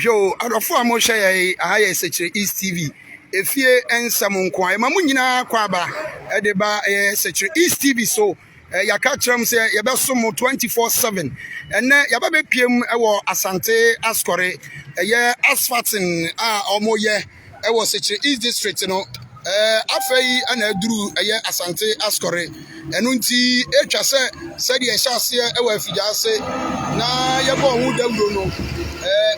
Yo, adofo amosha ya ahaya sechere East TV. Efie ensam nko a ma munyina kwaba e de ba sechere East TV so ya ka tram se ya be so mo 24/7 enne ya ba be piem e wo Asante Ascore ye asphalting a omoye e wo sechere East district no afei ana duru ye Asante Ascore enu nti etwa se de ehase e wo afijase na ye bo hu dawuro no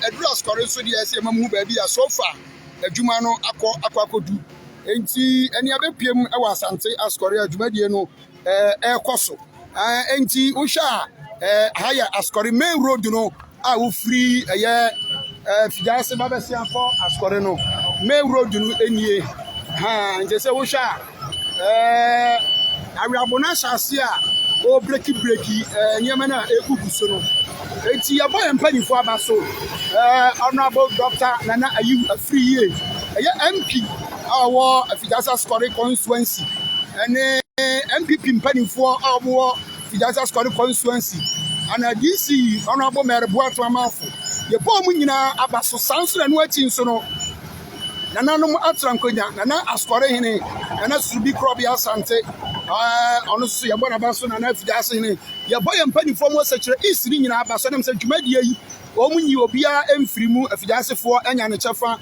eduru Ascore so de ese ma mu ba bi ya so far adwuma no akodu enti eni abepiem e wa Asante Ascore adwumadie no ekoso enti wo sha haya Ascore main road no a wo free fijase babesi afọ Ascore no main road no enie nje se wo sha awabona shase a o breaki nyema na egugu so no enti ya boy empanifo abaso honorable Dr. Nana Ayu free year MP our Fijasa Ascore constituency and MPP empanifo our Fijasa Ascore constituency and DC honorable Mayor Boato Amafo ye bo mu nyina abaso sanso na ati nso no nana no atrankonya nana Ascore hene nana subi krobia Asante ono so ye bo na baso nana Fijasa hene ye boy empanifo mo sechere East ni nyina abaso nem se dwumadie yi omunyi obia emfirimu afijasefo anya ne chefa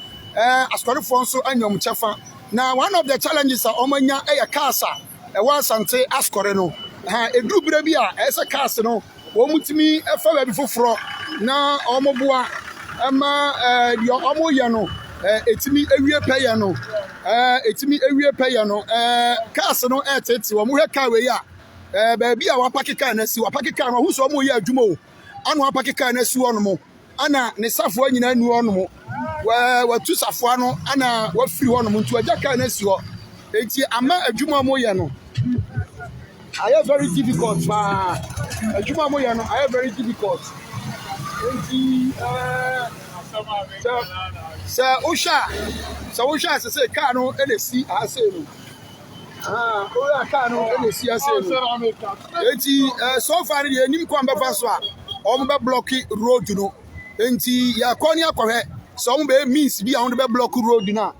Ascorefo nso anyom chefa na one of the challenges are omanya kasa wa Asante Ascore no eduru bira bi a ese kasa no omutimi efa ba bi foforo na omoboa ama de omoye no etimi ewie peye no kasa no etete wo mo hwe ka we ya ba bi a wapakeka na si wapakeka no hu so omoye adwuma o anu wapakeka na si wono mo ana ne safo anyina nu wono mo wa tu safo ano ana wa firi wono mo ntu agaka na si ho enti ama adwuma mo ye no I very difficult ma adwuma mo ye no I very difficult enti so usha se ka no elesi ase no o ka no elesi ase no enti so far the enim kwa mbefa so a o mbe block road no enti ya koni akohwe so mbe means bi a on be block road na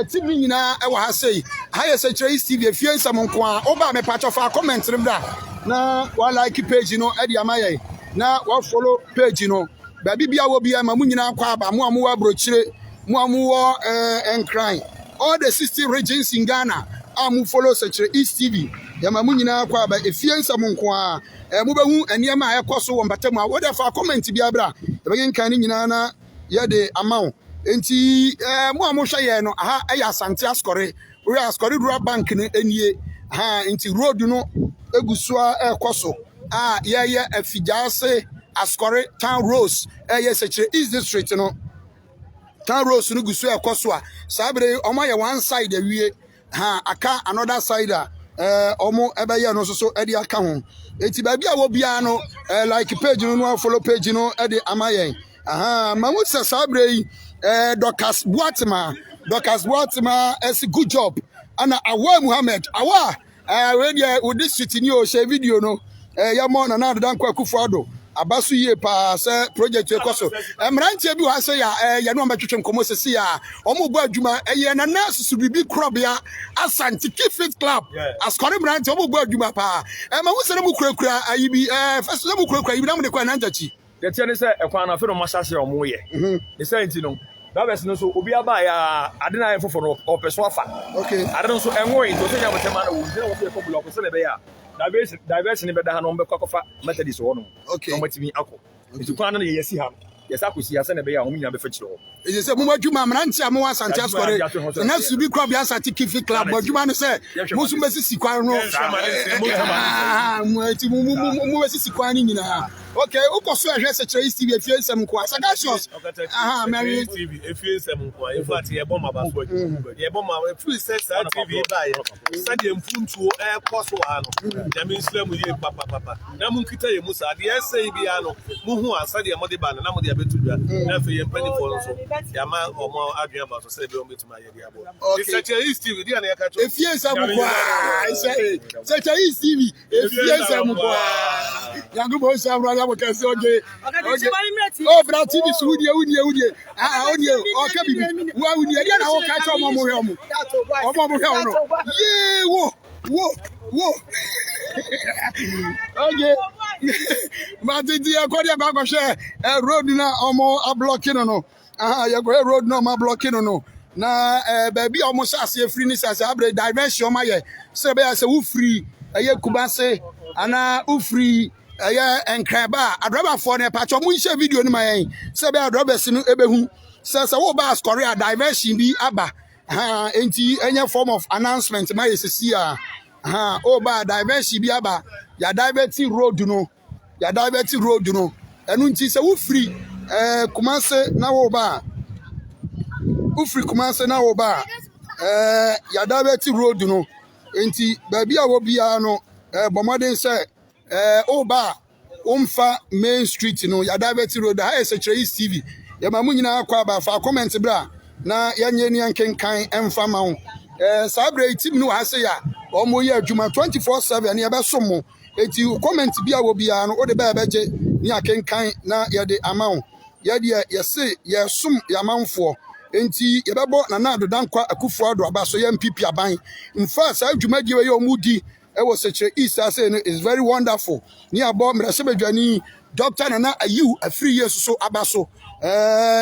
timi nyina e wa ha sei haya sechere East TV efie nsam nko a oba me patcho fa comment rebda na wa like page no e di amaye na wa follow page no ba bibia wo bia ma mu nyina kwa aba mu amu wa brochire mu amu wo enkran all the 60 regions in Ghana amu follow sechere East TV ya ma mu nyina kwa aba efie nsam nko a mu behu eniema a ekoso wo mbatam a wo da fa comment bia bra e be nkan ni nyina na ye de amawo enti mu amuhwe ye no ya Asante Ascore we Ascore Rural Bank ne enie enti road no egusua ekoso ye afijase Ascore Town Rose ye sechere East district no Town Rose no gusua ekoso a sabre omo ye one side awie aka another side omo ebeye no so e di aka ho enti ba bia wo bia no like page no follow page no e di amayen mamu se sabre yi Dorcas Boatima is good job ana Awa Muhammad Awa we dey with this city ni o share video no ya mo na dan kwa Akufo-Addo abaso ye pa se project ekoso mrantie bi wa se ya no mbetwetwe nkomo sesi ya omo bo adwuma ye na nurse bibi krobia Asante Fit Club Ascore mrantie omo bo adwuma pa ma wo se na mu kurakura ayi bi first na mu kurakura ayi bi na mu de kwa nantachi the tiene say ekwan na fe no masase omo ye the same no that person so obi aba ya ade na enfofo no opeso afa okay ade no so enwo into so nya motema na wo dire wo fe ko block so le be ya diversion be da ha no be kwakofa methodist wo no okay no matimi akọ nti kwan na ye yesi ha yes akusi ya se na be ya wo nya be fa kire wo e se mu adwuma mranti am wa Asante Ascore na subi club ya Asante Fit Club adwuma no se musu mesisi kwan no mu mesisi kwan ni nyina okay ukoso ehwe sechere East TV efie nsem ko Sagasios Mary TV efie nsem ko in fact ye bomba ba so ye bomba free set TV ba ye sade mfuntuo koso ano jami islam ye papa na mu nkita ye musa de ese bi ano mu hu asade mo de ba na mo de abetudua na fe ye mpani for so ya ma omo adwen ba so se be o metuma ye de abo sechere East TV dia na ye ka cho efie nsem ko sechere East TV efie nsem ko yangu bo sabra ya because okay. Oh, but TV so udie. Ah, udie. Okay bibi. Wa udie dia na wo ka cha omo mo hwe omo. Omo mo hwe omo. Ye wo. Okay. But the akodi ba share road na omo a blocking no. You go road no ma blocking no. Na baby almost as a free nis as abre diversion ma ye. Se be as wo free eye Kumase ana wo free eye Enkraba adroba for na patcho mu share video ni ma yen. Se be adrobers no ebehu. Se wo ba score a diversion bi aba. Enti any form of announcement ma yesisi a. O ba diversion bi aba. Ya diverting road no. Enu nti se wo free Kumase na wo ba. Ufri Kumase na wo ba ya Daveti road no enti baabi a wo bia no bomoden se o ba umfa main street no ya Daveti road ha ese kire East TV ya mamu nyina akwa ba fa comment bra na yanye ni ankenkan emfa ma wo sabre team no ha se ya omo ye adwuma 24/7 na ye be somo enti comment bia wo bia no o de ba beje ni akenkan na ye de ama wo ye de ye se ye som ya manfo enti yebebo na na dodankwa akufo ado abaso ye MPP aban in fact adwumadie we omudi e wo sechere East say no is very wonderful ni abo mrasebedwani Dr. Nana Ayu afri yesu so abaso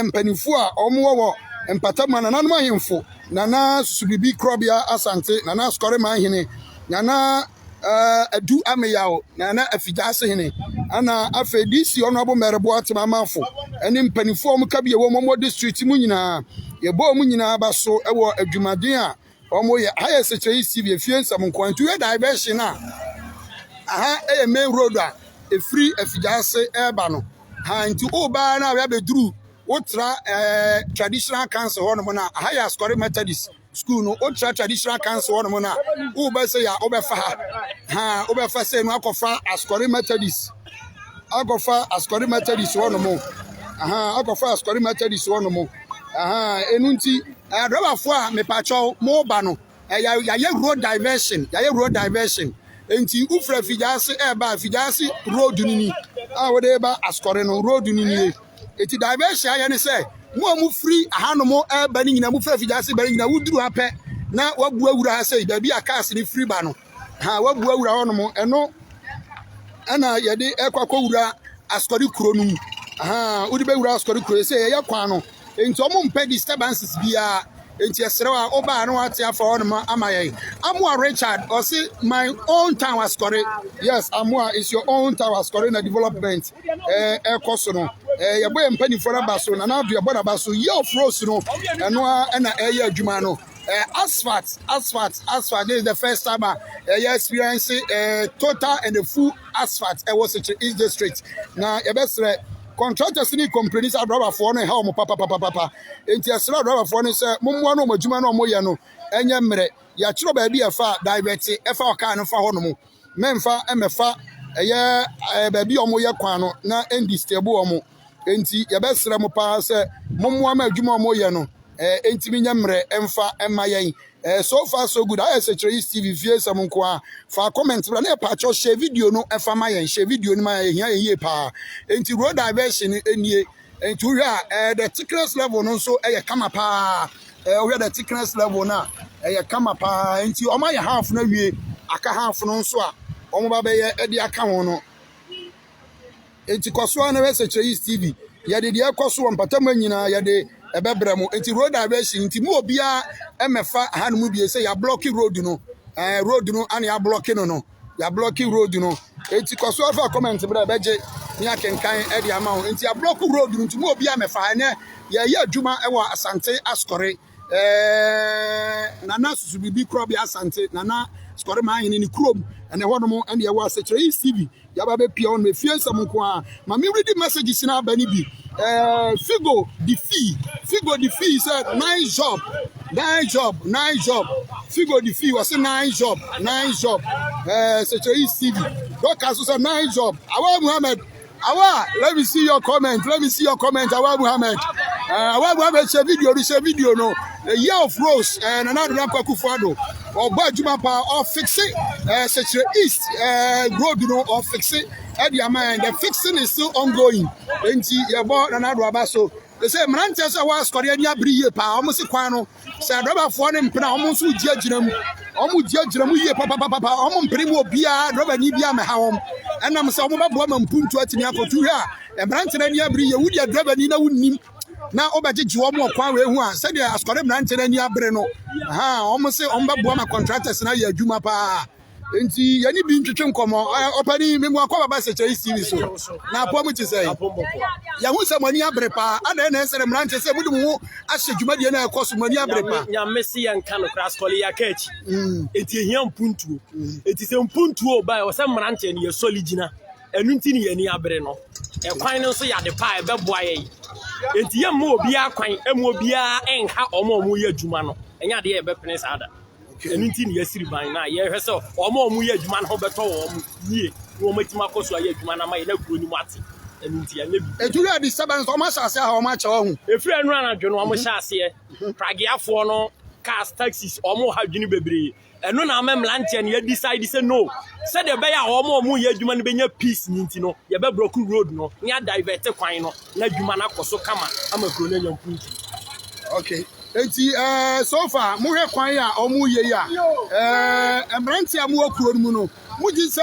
mpanifo a omo wo empatama na nanum ahemfo nana subibi krobia asante nana skore man hene nana adu ameyawo nana afidase hene ana afedisi ono abo merebo atemamafo ene mpanifo omo kabie wo momo district mu nyina yebo mu nyina baso ewo adwumaden a omo ye haye sechere CV efie nsam nkwantu e diversion a e main road a e free afidase eba no nti oba na we beduru ultra traditional council hono na higher scoring Methodist school no ultra traditional council hono na uba say ya obefa obefa say no akofa scoring Methodist hono mo akofa scoring Methodist hono mo enu nti adrobafo a mepacho mo ba no ya road diversion enti ufra fijase eba fijase road ni wo de ba scoring no road ni eti diversion ayane say mu free ahanomo eba ni nyina mu fra fijase ba nyina wuduru apɛ na wabu awura say da bi akase ni free ba no wabu awura hono mo eno ana yede ekwakọ wura askori kuro nu udi be wura askori kuro say ye kwa no enti omo mpa disturbances bia enti esrewa oba no ate afa hono ma amaye Amua Richard or say my own town askori. Yes, Amua is your own town askori na development ekoso no ye boy mpani for baso na na do boda baso ye of rose no eno na eye adwuma no asphalt this is the first time you experience total and the full asphalt was in East District na ye besre contractors ni complaints abroad for no help papa enti asra abroad for no say mommo no madwuma no moye no enye mre ya chiro ba bia fa divert efa oka no fa ho no mo memfa emefa eye ba bia omoye kwan no na endi stable omo enti ye besre mo pa say mommo ma adwuma moye no enti minya mre emfa emayen so far so good I say East TV via some kwa fa comment bra na pa cho share video no efa mayen share video ni mayen ye pa enti road diversion enie enti we the thickness level no so kama pa we the thickness level na kama pa enti o ma ye half na wie aka half no so a o mo ba be ye e de aka ho no enti koso na we say East TV ye de koso mpatama nyina ye de ebebremo enti road diversion enti mu obia emefa hanum bie say ya blocking road no ani ya blocking no ya blocking road no enti koso afa comment bra beje ni akenkan e de ama enti ya block road no enti mu obia mefa ne ya adwuma e wa asante askore nana susubibi krobi asante nana skore ma yin ni krom ene hono mo ene ye wa sechere East TV ya ba be pia on me fie nsam nko a ma me read messages na ba ni bi Figo the fee said nice job Figo the fee was a nice job sechere East TV Doctor said nice job Awa Muhammad let me see your comment Awa Muhammad share video no a year of rose and another Kwakufuado or Bajuma pa or fix it sechere East road no or fix it Eddie man, the fixing is still ongoing. Enti yebo na do aba so. They say Mrantia so was Korea nia briye pa omo se kwan no. Say rubber fo ne mpena omo so giagyina mu. Omo giagyina mu ye papa omo mpere mu obia rubber ni bia me ha wom. Enam se omo babo ma mpuntu atimi akotu hwe a. Mrantia nia briye wudi rubber ni na wunnim. Na obagye omo kwan we hu a say de askore Mrantia nia bre no. Omo se omo babo ma contractors na ye adwuma pa. Enti yani bi ntwetwe nkomo opani memu akwa baba seche TV so na apo mu ti say ya hu se mani abrepa ada na ensere Mrantia se mudu mu ahye dwumade na ekoso mani abrepa nya mesi yan kan kras kole ya kachi enti ehia mpuntuo enti se mpuntuo ba o se Mrantia ne ye soligina enu nti ne yani abre no e kwan no so ya de pa e beboa ye enti ye mo obi akwan emu obi a enha omo ye adwuma no enya de ye be pene sada enu nti ne yasiri ban na ye hwe so omo ye adwuma no beto omo yie wo matima koso ye adwuma na ma ye na kuro ni mate enu nti ya nebi ejuru adi sabans omo asase ha omo acha ohu efri enu anadwo no omo hya ase pragiafo no cars taxis omo ha dwini bebre enu na ma Mrantia ne decide say no say de be ya omo ye adwuma no benya peace ni nti no ye be block road no ne divert kwan no na adwuma na koso kama ama kuro na nyampunti. Okay. Enti so far mu hwe kwan ya omu ye ya Mrantia mu okuro mu no mu ji se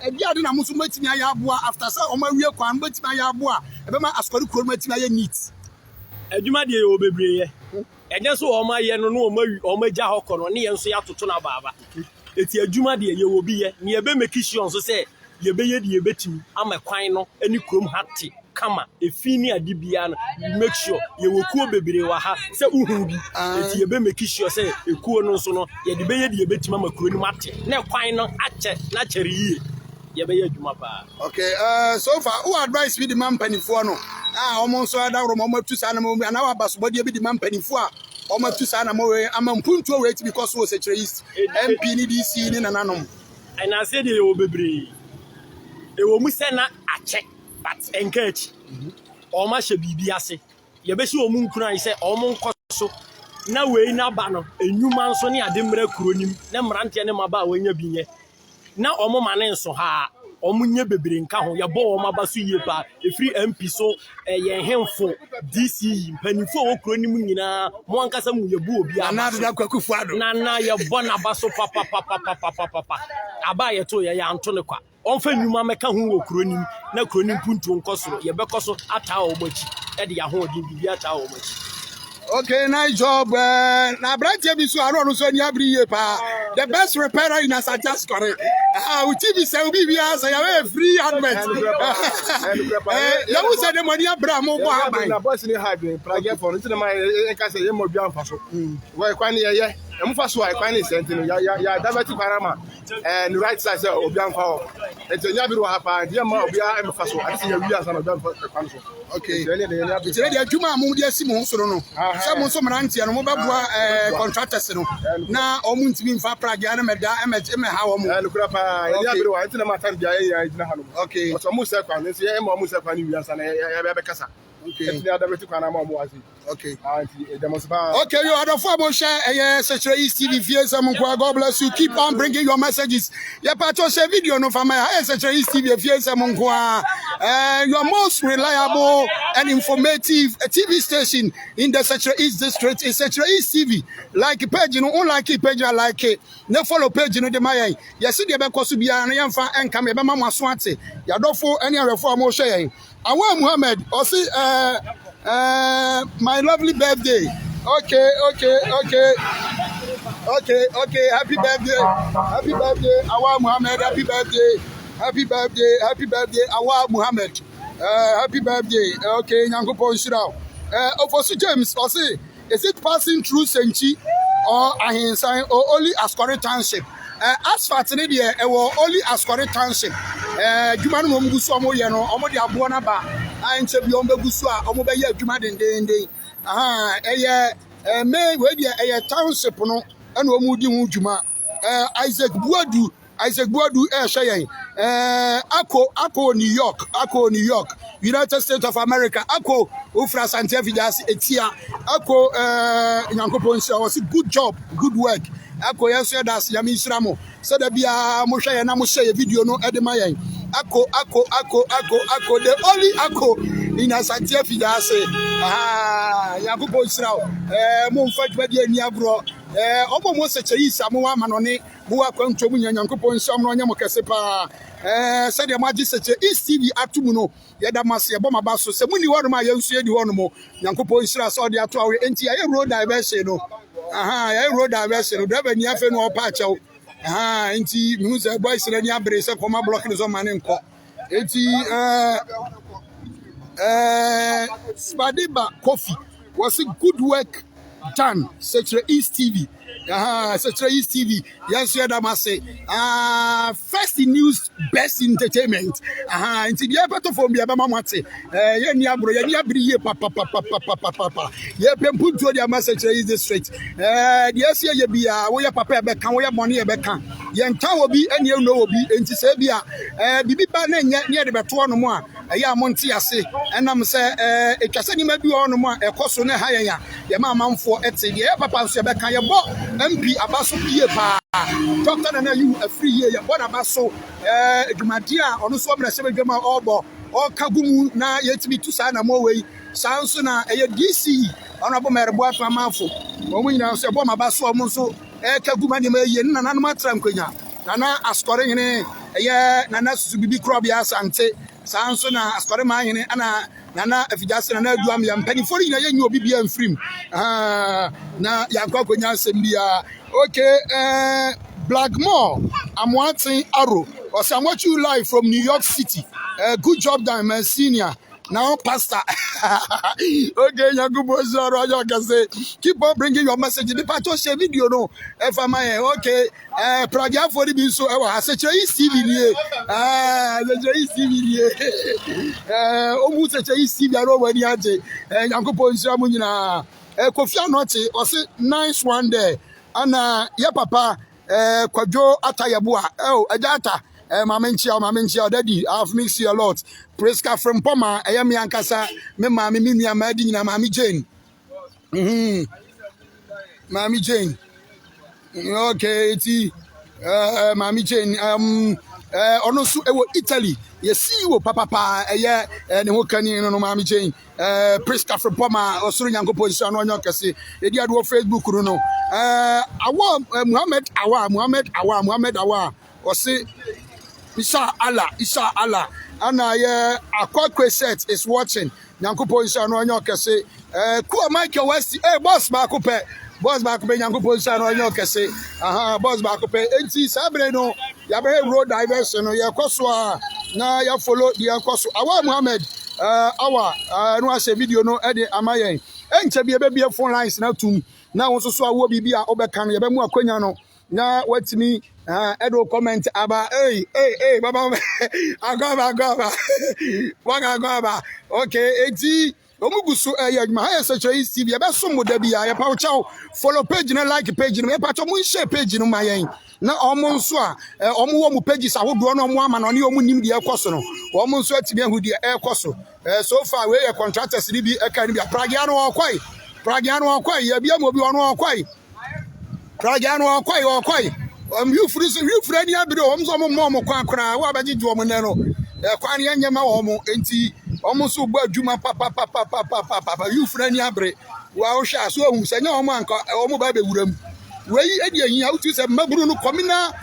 ebi ade na muso matimi aya aboa after say omu awie kwan matimi aya aboa ebe ma askori kuro matimi aya neat adwuma de ye obebre ye enye so omu aye no no omu agya hokọ no ne ye nso ya toto na baba eti adwuma de ye obi ye ne ebe make sure nso say ye be ye de ye betimi ama kwan no ani kurom hati kama efini adibia no make sure ye wokuo bebre wa ha se uhu bi eti ye be make sure say ekuo no so no ye de be ye de ye betima makuro ni mate na kwan no ache na chere yie ye be ye adwuma pa. Okay, so far who advice with the man panifo no omo so ada ro mo matu sa na mo na wa baso body be the man panifo a omo tu sa na mo we amampuntu we it because we secretary east MP ni DC ni nananom and I said ye obebre e wo mu se na ache but engage oma she bibi ase ye be she omu nkuna ise omu nkoso na we na ba no enwuma nso ne ade mra kuronim na Mrantia ne maba wanya binye na omu mane nso ha omu nye bebre nka ho ye bo omu aba so yie pa efri MP so ye hemfo DC panifo wo kuronim nyina mo ankasa mu ye bu obi na da kwakufu ado na ye bo na ba so papa aba ye to ye ya nto ne kwa onfa nyuma meka hu wo kuronim na kuronim puntu nkosoro ye bekoso ata o machi e de ya ho odi bibi ata o machi. Okay, nice job. Na Mrantia bi so aro no so ni abri ye pa. The best repairer in Asante Asukore. We TV say we be as ya free advert. Ya wo say the money abra mo bo aban. Na boss ni hard we plug for nti na ma enka say ye mo bia mfa so. We kwan ye emfa so ai kwan ni senti no ya dabati parama and right side say obi amfa o. Enti nya bi ro ha pa dia ma obi amfa so ati ya wi asa na obi amfa kwan so. Okay. Iti de adwuma mu de asi mo so no. Say mo so Mrantia no mo beboa contractors no. Na omu ntimi mfa plug ya na meda eme ha wo mo. Nukura pa ya bi ro enti na ma tan bia ya jina ha no. Okay. So mo se kwan nti ye mo mo se kwan ni wi asa na ya be kasa. Okay. Okay. Okay, you are the former share Secretary East TV FSM. God bless you. Keep on bringing your messages. Your patron share video no for my Secretary East TV FSM. Your most reliable and informative TV station in the Secretary East district is Secretary East TV. Like page, you know, unlike page, I like it. No follow page, you know, the Maya. Yes, you get because to be an young and come about Mama Swati. You don't for any reform sharing. Awa Muhammad, also my lovely birthday. Okay. Happy birthday, Awa Muhammad. Happy birthday, Awa Muhammad. Happy birthday. Okay, Nyankopon Shirao. Ofosu James, also, is it passing through Senchi or Ahinsan or only Asukore Township? Asphalt ni de e wo only Asukore Township adwuma no mgusu omo ye no omo de abo na ba anche bi omo begusu a omo be ye adwuma dendenden me we de township no e no omo di hu dwuma Isaac Buadu hye ako New York United States of America ako ufra Sante Vidas etia ako Nyankopon say was good job, good work. Ako yeso das yami isramo so da bia mo hwe na mo share video no edema yen Ako, the only Ako in Asante Fidase. Yakupo Israel, Mumfat Badia Niagro, almost such a Samoa Manone, Mua Quantum Yankupo and Sam Yamokasepa, said your majesty, East TV Atumuno, Yadamasi, Boma Basso, Samuni, one of my young said you want more, Yankupo Israel saw the Atory, and I road diversion. I road diversion, never near no patcho. Inti Musa Boys and Yabresa, Coma blocking on my name. Spadiba Coffee was a good work done. Such East TV. Such East TV. Yes, you are say. First in news, best entertainment. Into the airport from the Abamamate. Yabro, Yabri, papa. Yep, put to the message is the straight. Yes, you be a papa back, and we have money back. Young Tower be and you know be into Sabia. Bibi Banen near the Batuan more. Monty, I say, and I'm say, a Cassani may be on more a cost on a higher. The mamma for Etsy, the papa, Sebeka, bought MP Abaso Piepa. Doctor and you a free year. What Abaso, Madia, on the Swamp, Sebeka, Obo, or Kabumu, now yet to be to sign a more way. Sansona, a DC, Honorable Marabout Mamafo. When we now say, Bomba Basso, Monso, Kabumani, and Nana Quina. Nana Ascoring, Nana Subi Crobias and say, Sansona, Ascoring, Anna, Nana, if you just another drum, young penny for you, you'll be free. Now, Yankoquina Sembia. Okay, Blackmore, I'm watching Arrow, or some watch you live from New York City. Good job done, my senior. Now, Pastor. Okay, Yakubo can say, keep on bringing your message. The Pato share video, no. If I'm okay, Praga for the Biso, I said, East TV, the East TV, almost a East TV, I know when you had it, and Yakubo Shamunina, Kofi Anoche, or say, nice one day, and ya papa, Kwajo Atayabua, oh, a data. Mamenchia, daddy, I've missed you a lot. Preska from Poma, I am Yankasa, Mammy, Madina, Mammy Jane. Mammy Jane. Okay, Mammy Jane, Onosu, Italy. You see, Papa, and who can you know, Mammy Jane, Preska from Poma, or Suryango position on your Cassi, a dear Facebook, Runo. Muhammad Awa, or say, Isha Allah. And a quack set is watching. Yankupo is on your cassette. Cool Michael West, boss Bakupe, Yankupo is on your cassette. Boss Bakupe, NT Sabreno, Yabe road diversion, or Yakoswa. Now you follow the Yakosu. Awa Muhammad, no, I say video, no, Eddie Amaye. And to be a baby of 4 lines now to now also I will be a Obercan, Yabamu Queniano. Now, what's me? Edo comment about hey, Baba, Agaba. Okay, Eti, Omugusu, my such a TV, about some would be a pouch. Follow page and like a page, and a patch of share page in my aim. Now, almost almost pages I would run on one on your moon, the air costo, almost sweat to be with the air costo. So far, we are contractors, Libby, Academy, Pragiano or quite, Yabiamo be on quite. Pragiano or quite. You friend, you have some more quackra, what about you, Womanero? Quanian Yamahomo, and almost so well, Juma Papa, you friend Yabre. Well, so say no man, or baby would where you have to say Mabruno Comina,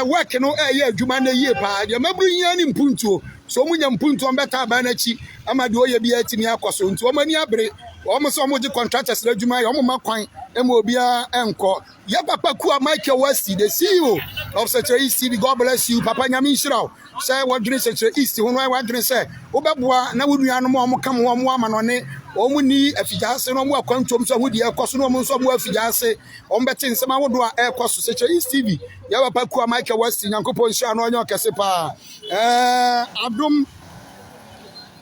working no air, Jumana year, your Mabruyan in Punto, so many Punto and better Banachi, Amadoya be at me, Acoso, to Omani Abre, almost some of the contractors, Regima, Omomaquine. Mobia Enco. Ya Papa Kua Michael Westy, the CEO of such a East TV. God bless you, Papa Yamin. Say what drink such a East, when I want to say, Obabua, now we are no more come one woman on it. Omuni, if you just say no more quantum, so would you cost no more somewhere if you just say, on betting some would do air cost to such a East TV. Ya Papa Kua Michael Westy, Yanko Shan on your Casepa.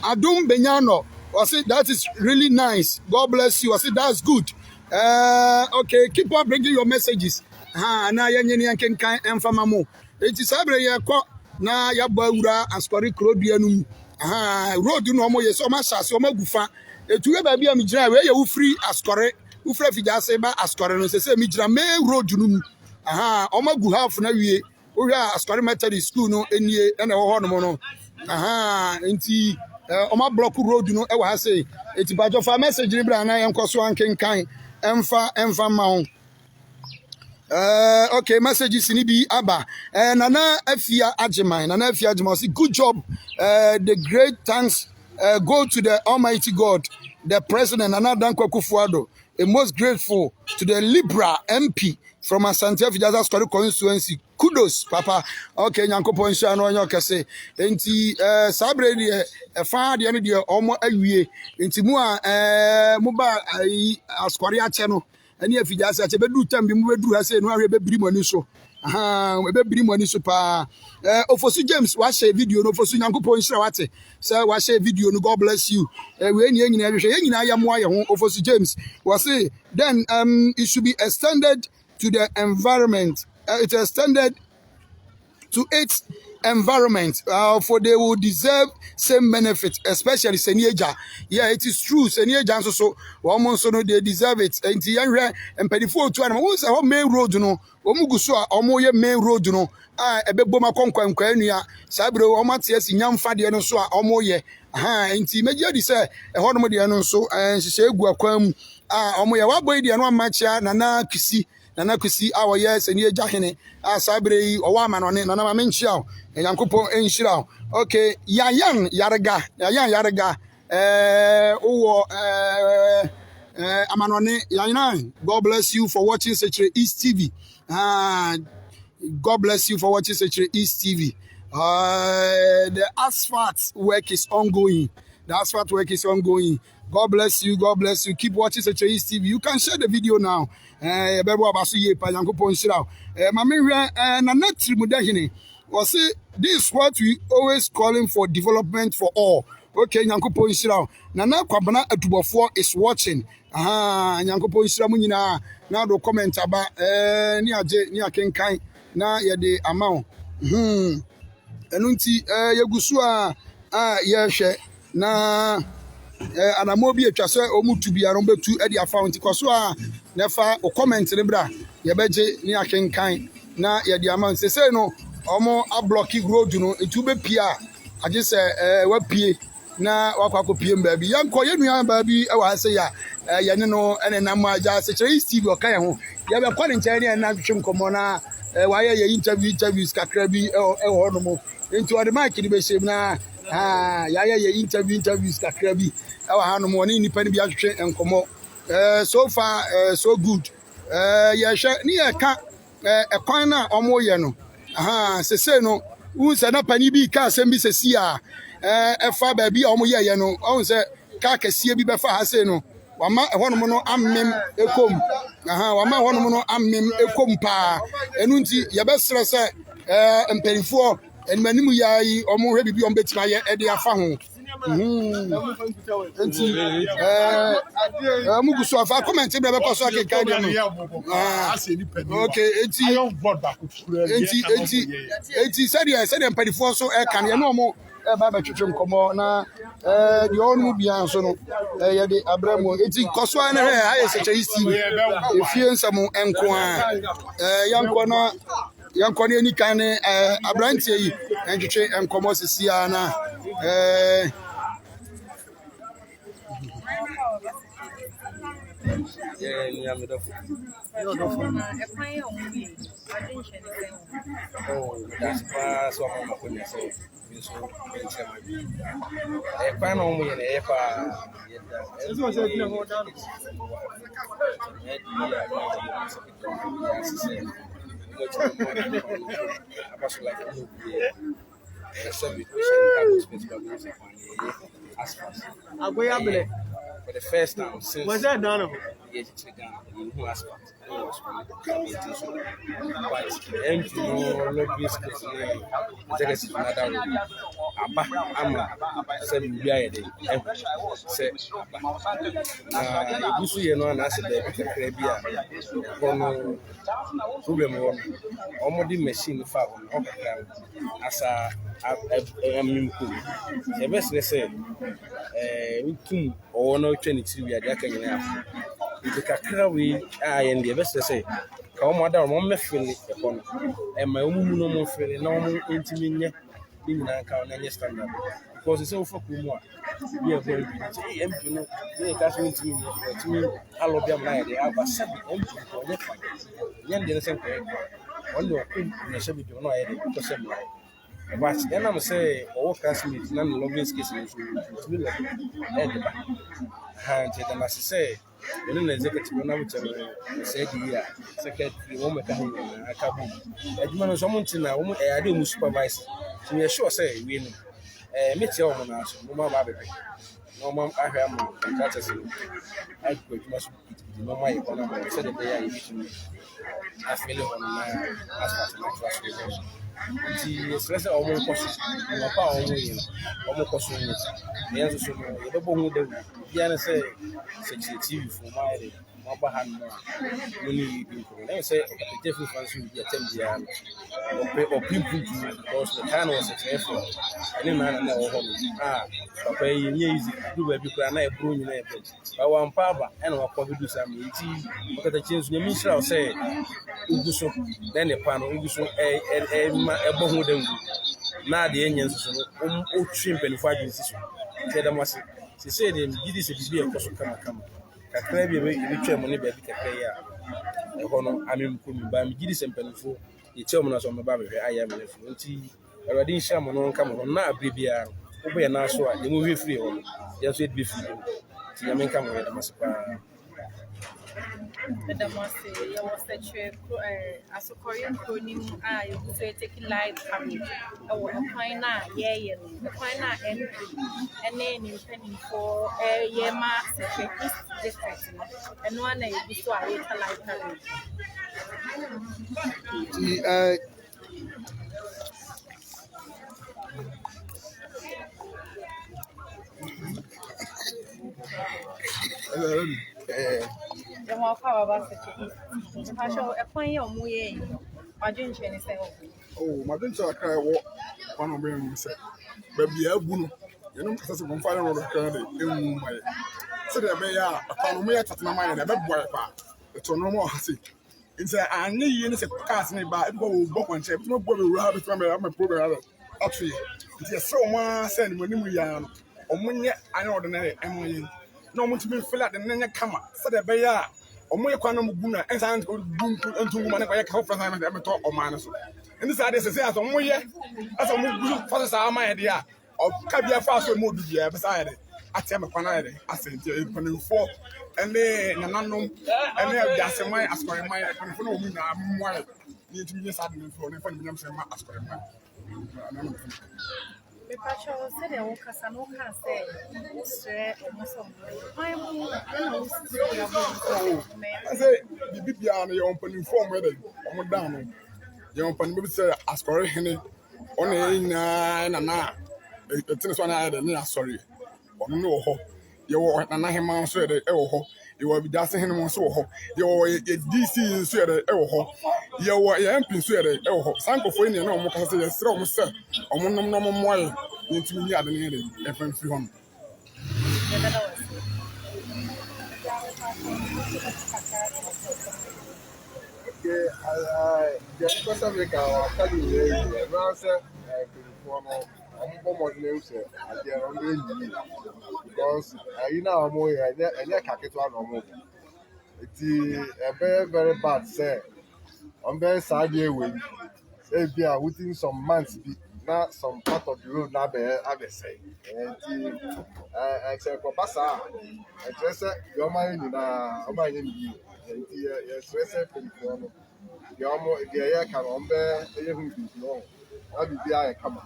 Adum Benyano, was it that is really nice. God bless you. I said that's good. Okay, keep on bringing your messages. Na yenye can enfamamo. It is abre ya ko na ya bawura asori krodianum. Road no mo yeso ma shase o magufa. Etuwe ba bia mi gira we ye wo free asori. Wo free fija se ba asori no se mi gira me road num. O magu half na wie. Oya Askwari Methodist School no enie na wo ho no no. Aha enti oma block road no e wa ha say enti bajo fa message ni bra na yenkoso ankenkan emfa ma okay, messages ni bi aba. Nana Afia Ajiman say good job. The great thanks go to the Almighty God, the President Nana Dankwa Akufo-Addo. Most grateful to the Libra MP from Asante Afidjaza Askwari constituency. Kudos, Papa. Okay, Nyankopon Sha no onyo kese. Enti sabre de fa de no de omo awie. Enti mu a mu ba Askwari ache no. Ani Afidjaza ache bedu tambi mu bedu ha se no ahwe bebiri mani so. Aha, bebiri mani so pa. Ofosu James wa share video no Ofosu Nyankopon Sha wate. Say wa share video no, God bless you. We ni nyina hwe ye nyina ya mo aye ho Ofosu James was say then it should be extended to the environment. It extended to its environment for they will deserve same benefit, especially Senieja. Yeah, it is true. Senieja so almost no they deserve it. And the young and pedifo to animal was our main road no. Omugusua omoye main road no. Ebeboma konkwa sabro omaties nyamfa de no so a omoye. Aha, enti media di say e hono de no so hye egu akwam omoye waboy de no amachia nana kusi awo yes eni eja hene asabre yi owo amanone nana ma menchia enyankopon enhira okay yayan yarega owo amanone yayan. God bless you for watching Sechere East TV. God bless you for watching Sechere East TV. The asphalt work is ongoing. God bless you. Keep watching Sechere East TV. You can share the video now. This is what we always calling for, development for all. Okay, Nyankopon Israel. Nana Kwabana Atubofo is watching. Nyankopon Israel munyina na do comment aba ni aje ni akenkan na ye de amount. Enunti yegusu a ye na anamobi atwa se omutu bia no betu e dia fa nti koso a nefa o comment ne bra ye beje ni akenkan na ye dia man se no omo a block road no etu be pia age se wa pie na wakwa pie mbaabi yanko ye nua baabi e wa se ya ye ne no ene na ma aja se Sechere East o kan ho ye be kwa ne nkyere na twem komo na wa ye interviews kakra bi e ho no mo nti o de mic ni be shem na ye interviews kakra bi awa hanu mo ni nipa ni bi ahwehwe enkomo so far so good ye hwe ni ye ka ekwan na omo ye no se no unse na pani bi ka asem bi sesi a efa ba bi omo ye no onse ka kasie bi befa ha se no wama ehonum no ammem ekom wama ehonum no ammem ekom pa enu nti ye besere se emperifo enmanimu yayi omo hwe bibi on betima ye e de afa ho enti muguso afa comment be ko so akekan de no okay enti said emperifo so e kan ye no omo e ba ba twetwe nkomo na de onu bia so no ye de abramo enti koso na he aye Sechere East efie nsam enko a yanko na ni kan abrantie yi entwetwe enkomo sesia na for the first time since Was that done? or no 23 we are the kakra we and the best say ka wɔn ada wɔn mɛfele ɛkɔ no ɛma wɔn mu no wɔn fele na wɔn ntumi nyɛ ne nyinaa nka wɔn nyɛ standard because sɛ wofa kurom a bi ɛbɔ ebi nti mp no ne yɛ kaso ntumi nyɛ ɔtumi alɔ bi ama ayɛ de aba sɛbi mp no ɔnyɛ fa nyɛ ne deɛ ne sɛ nkɔyɛ bi wɔn de ɔkɔ na ɛhyɛ bi bi wɔn ayɛ de ɔkɔ sɛ mmerɛ but ɛnam sɛ ɔwɔ classmate na ne loving case no nso ntumi lɔ ɛde ba ha nti ɛda na se sɛ ɛno na executive no nam kyɛm sɛ di yi a secretary wɔn mɛka ho nyinaa aka bo adwuma no nso wɔn nti na wɔn ɛyɛ ade wɔn supervise so yɛ sure sɛ wie no metia wɔn na so wɔn aba abɛbɛ na wɔn ahwɛ ama contractors no akɔ adwuma so gidigidi na wɔn ayɛ kɔn ama sɛ de bɛyɛ a yɛbɛtumi afele hɔ no na asphalt no atoa so yɛ nti yɛsrɛ sɛ wɔn nkɔ so na ɔpa a wɔn yɛ no wɔn kɔ so yɛ yɛn nso so no yɛbɛbɔ ho dawuro biara ne sɛ TV fo ma ayɛ de mo aba ha no a mo ne yi bi nkɔmɔ na yɛ sɛ ɔkapɛgya fi fa nso bi atɛm biara no ɔpe mputu because the kind of successful ɛne naa na ɛwɔ hɔ no a papa yi nyɛ easy du baabi koraa na ɛburo nyina ɛbɛ bawa mpa aba ɛna wakɔ bi du saa mi nti ɔkatakyɛ nso nyɛ mi nhyira wo sɛ ogu so na ne pa no ogu so ɛma ɛbɔ ho dangu na adeɛ nyɛ nso so no ɔtwe mpanimfoɔ adwene si so nti ɛda mo ase sɛ deɛ gidi sɛ bibi ɛkɔ so kamakama kakra bi ɛbɛtwa mu ne baabi kakra yi a ɛhɔ no amemkɔ mi ba me gidi sɛ mpanimfoɔ yɛkyɛ mu na so ɔmɛba bɛhwɛ ayɛ amɛnɛfo nti awurade nhyira mo no nka mo ho na abere biara no wobɛyɛ naa so a yɛmu hwɛ firi hɔ no yɛn nso yɛde bɛfiri hɔ nti nyame nka mo yɛde mo ase paa Pedamose, you was the chair as a Korean chronim. You could say taking live coverage. Oh, a pine, yeah, the pine MP, and then you penny for a year marks East District, and one you be so I live coverage. The more power about the East. I show a point of Muye. I didn't change anything. Oh, my didn't I cry one of them said, Baby, I wouldn't. You know, because I'm finding out of the my. So there may a me at my mind, a bad boy. It's no more hassy. It's a need a cast me by book and shape. No boy will have it from my program. Actually, it's so much send when we are. Or when I know ordinary Emily. No one to be filled out the Nanya Kama, so the Baya, or Moyakano Muguna, and San Boom and 2 women by a couple of times ever talk or minus. And this idea says, as a Moya, as a Mugu for the my idea, or Cabia fast with Modu beside it. I tell my panade, I said, you're 4, and then an unknown, and then that's a my ask for my phone. I'm wild. Need to be sudden for the phone. Ask for my. The passion said, "Oh, Casano can say, I say, the Bibiana, your opening form whether I'm down. Your opening say, ask for Henny on a nine and a tennis one I had a sorry. Or no, you were an Ahiman said, oh, you will be dancing him so ho. You were a DC said, oh, you were a MP said, oh, Sanko for any no more say, strong, sir, or no more into me at the end of FM300. Okay, just because I make our study, I'm more news at the end because you know, I'm more and that capital no more. It's a very, very bad, sir. I'm very sad here with if you are within some months, not some part of the road, not there, I say. And I say, Papa, I just your mind in a mind. Yes, the armor, the air can on there, even long. I'll be there. Come on.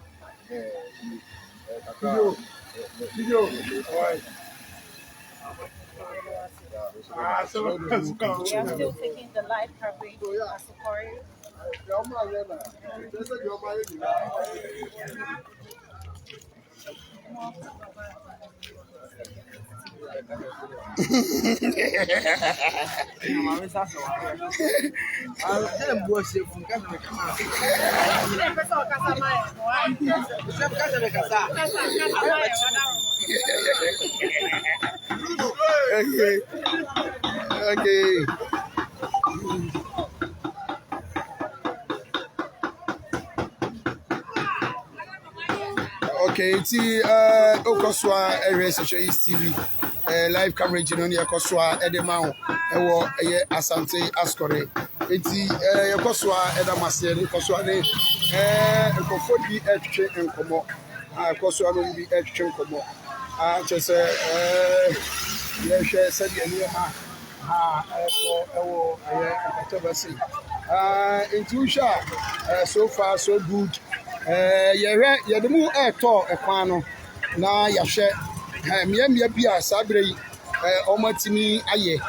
Video. So we are still taking the live coverage as a Korean. Okay. Okay, it's Okoswa RSH TV. Live coverage in the Okoswa Edemao, Asante Ascore. It's Okoswa Edamase, Okoswa, Kofodi Etche and Komo. Okoswa will be Etche and Komo. Just said Intuition, so far so good. The more air talk a pano na yashe miamia bia sabre omatimi aye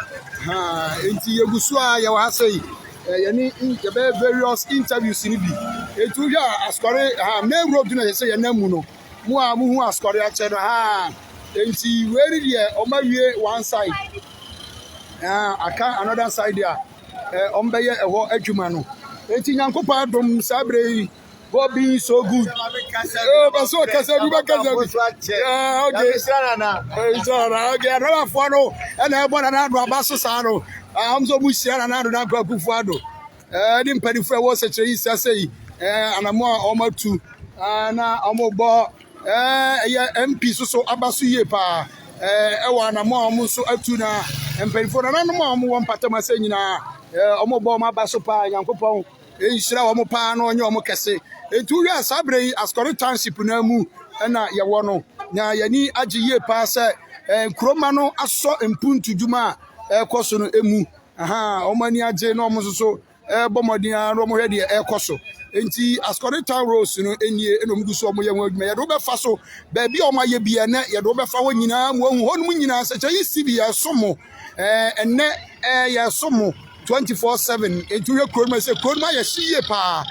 enti yegusua ya wa sei yani various interviews ni bi Intuition Ascore main road na say ya namu no mu a mu hu Ascore a che no enti we ri de omawie one side aka another side there ombeye eho adwuma no enti nyankopa dom sabre God being so good. Oh, but so Casa, you back as okay. Okay, another follow, and I want another Bassano. I'm so much another Buffado. I didn't pay for what such a say, and I'm more almost two. Now I'm about MP so Abasuye pa. Ewa more muso atuna and pay for another mom one patama saying na Omoboma Basopa, Yankopo. Ishra omopa no onye omokese etu wi asabre Ascore township na mu na ye wo no na yani agiye pa se kroma no aso empuntu djuma ekoso no emu omani age no omososo bomodin aro mo hwe de ekoso enti Ascore town rose no enye enomguso omo ye wadwuma ye do be fa so ba bi omaye bia na ye do be fa wo nyina mu hu honum nyina se che yisi ya somo enne ya somo 24/7 etuwe kroma se kroma ya shiye pa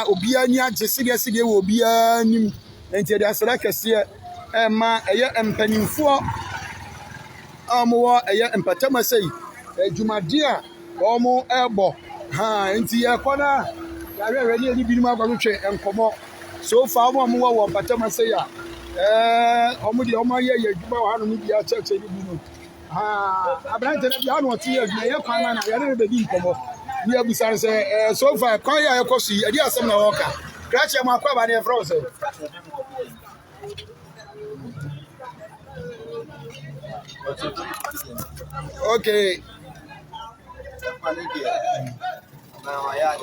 obia ni age sidia wo obia nim enti de asra kese ma eye empanimfo amwo eye empatama sei dwumade a omo ebo enti ye kona ya rewe ni binim agwatwe enkomo so far omo wo empatama sei a omo de omo ye dwuma wa no bia cheche ni bu no Abrante na bia no tie adwuma ye kwan na yare be di nkomo ni abusan se so far kwan ya ekosi edi asem na woka krache ma kwa ba ne fro se okay now I had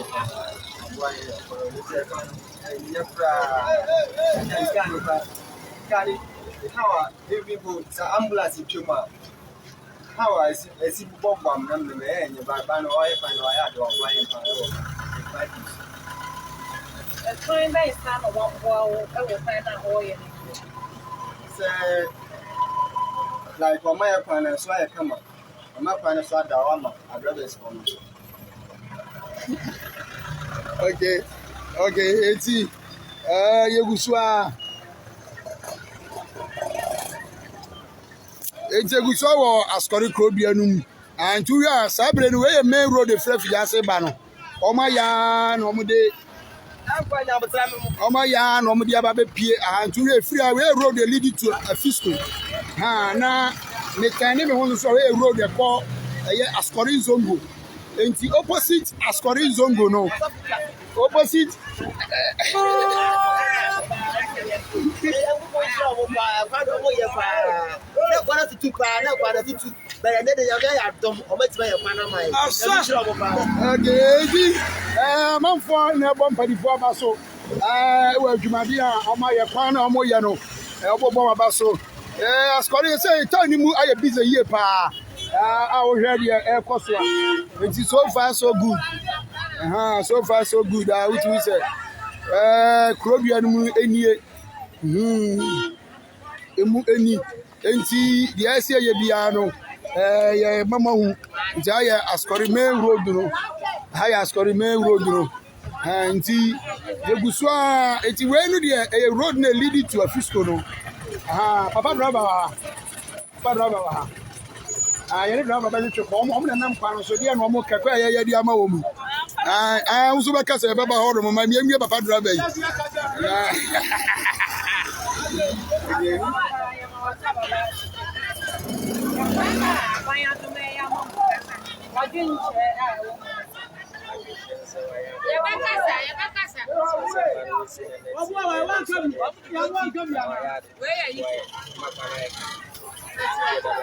how I see Bob number and you buy no oil and I had to flying a time by time of 1 hour, I will find out oil. like for my plan, so I come up. I'm not going to start the armor. I'd rather for me. Okay, it's Yuguswa. It's a good show, Ascore Crobianum, and 2 years, Sabre, way main road, the Fleff Yasebano. Oh my yarn, Omode. Oh my yarn, Omodia Babe Pier, and 2 years free away road leading to a fiscal. Now, Mechanism on the road, they call Ascore Zongo. And the opposite Ascore Zongo, no. Opposite. Man for never body for Basso. Well, Jumadia, on my partner, or Moyano, Elbow Basso. Ascore say, Tony Moo, I a busy year, pa. I was ready air cost. It is so far so good. So far so good. Which we say, Crobian any. Eni enti the ase ye bia no ye mama hu nti aye Ascore main road no high Ascore main road no enti yeguso a enti we no de road na lead to a fiscal no papa driver ye driver ba twa ko mo na nam kwa no so de no mo kakwa ye di ama wo mu uso ba kasa baba hodo mo ma mi papa driver yi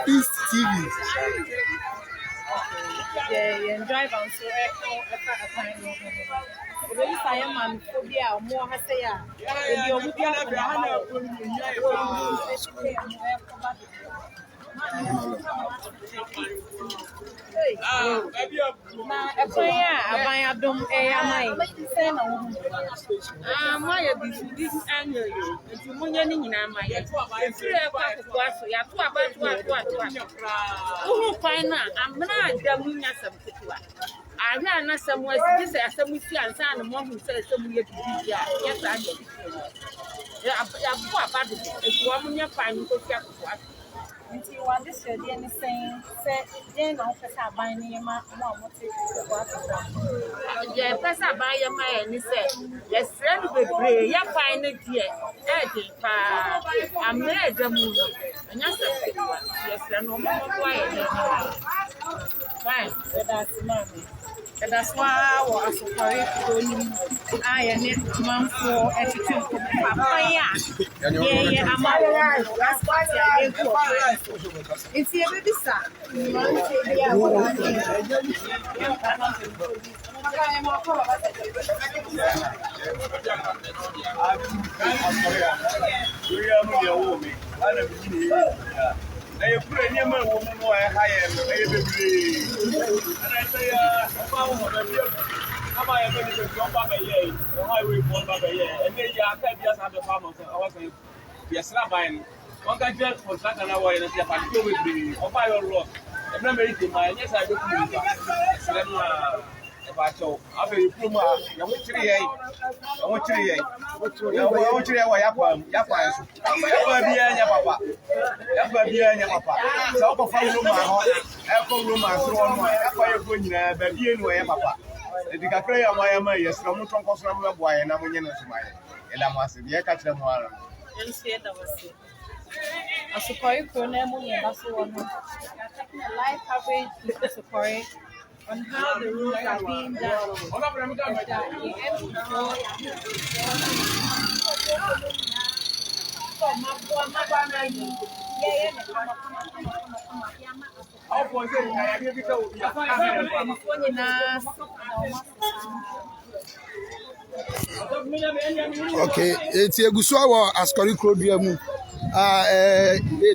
East TV. Yeah, drive on so a time. Really, I am on phobia, more has say, na ekwan a aban adom amai say na wo my this annual nti munye ni nyina amai efire kwa kokwa so ya to aba wo kwan na amna adam nya sam ketewa ahwe anasam wasi say asam si ansa na mo hu say asam ye bibi ya sa ya bo abado etu wo nya pan ko sia kokwa nti wa this year dey anything say dey na officer ban ni ma mo te ko aso je officer ban ye ma ni say yes friend bebre ya fan ni die e dey pa amre damu anya se yes friend no mo kwa ye ni fine that's mama that's why wa asokore ko ni aye ne manfo etitim ko papa ya ye amawo that's why ya ko if you baby sa na ye pray ni ma wo mo e ha ye na ye bebre ana say ba wo ba bi ama ye be ni ko ba ba ye o highway mo ba ba ye e ne ya ka bi asa be fa mo so awa say bi asra ba ni won ka je for sa kana wo ye na se pa ko bebre o ba yo ro e na me ri ma ye sa be ku ni sele no e ba cho abe ipru ma ya wo chiri ye ya wo chiri ye wa ya kwa so ya ba bi anya papa ya bi anya papa so ko fa ru ma ho e ko ru ma so no ya kwa ye ko nyina ba bi enu ya papa e di kakra ya ma ye so mo tonko so na mo bo aye na mo nye no so ma ye e da mo ase bi e ka kire mo ara nse da wase asokore ko na mo ye ba so wono taking a live coverage with asokore on how the rules are being done. Okay, it's a good show Ascori Crodriamu.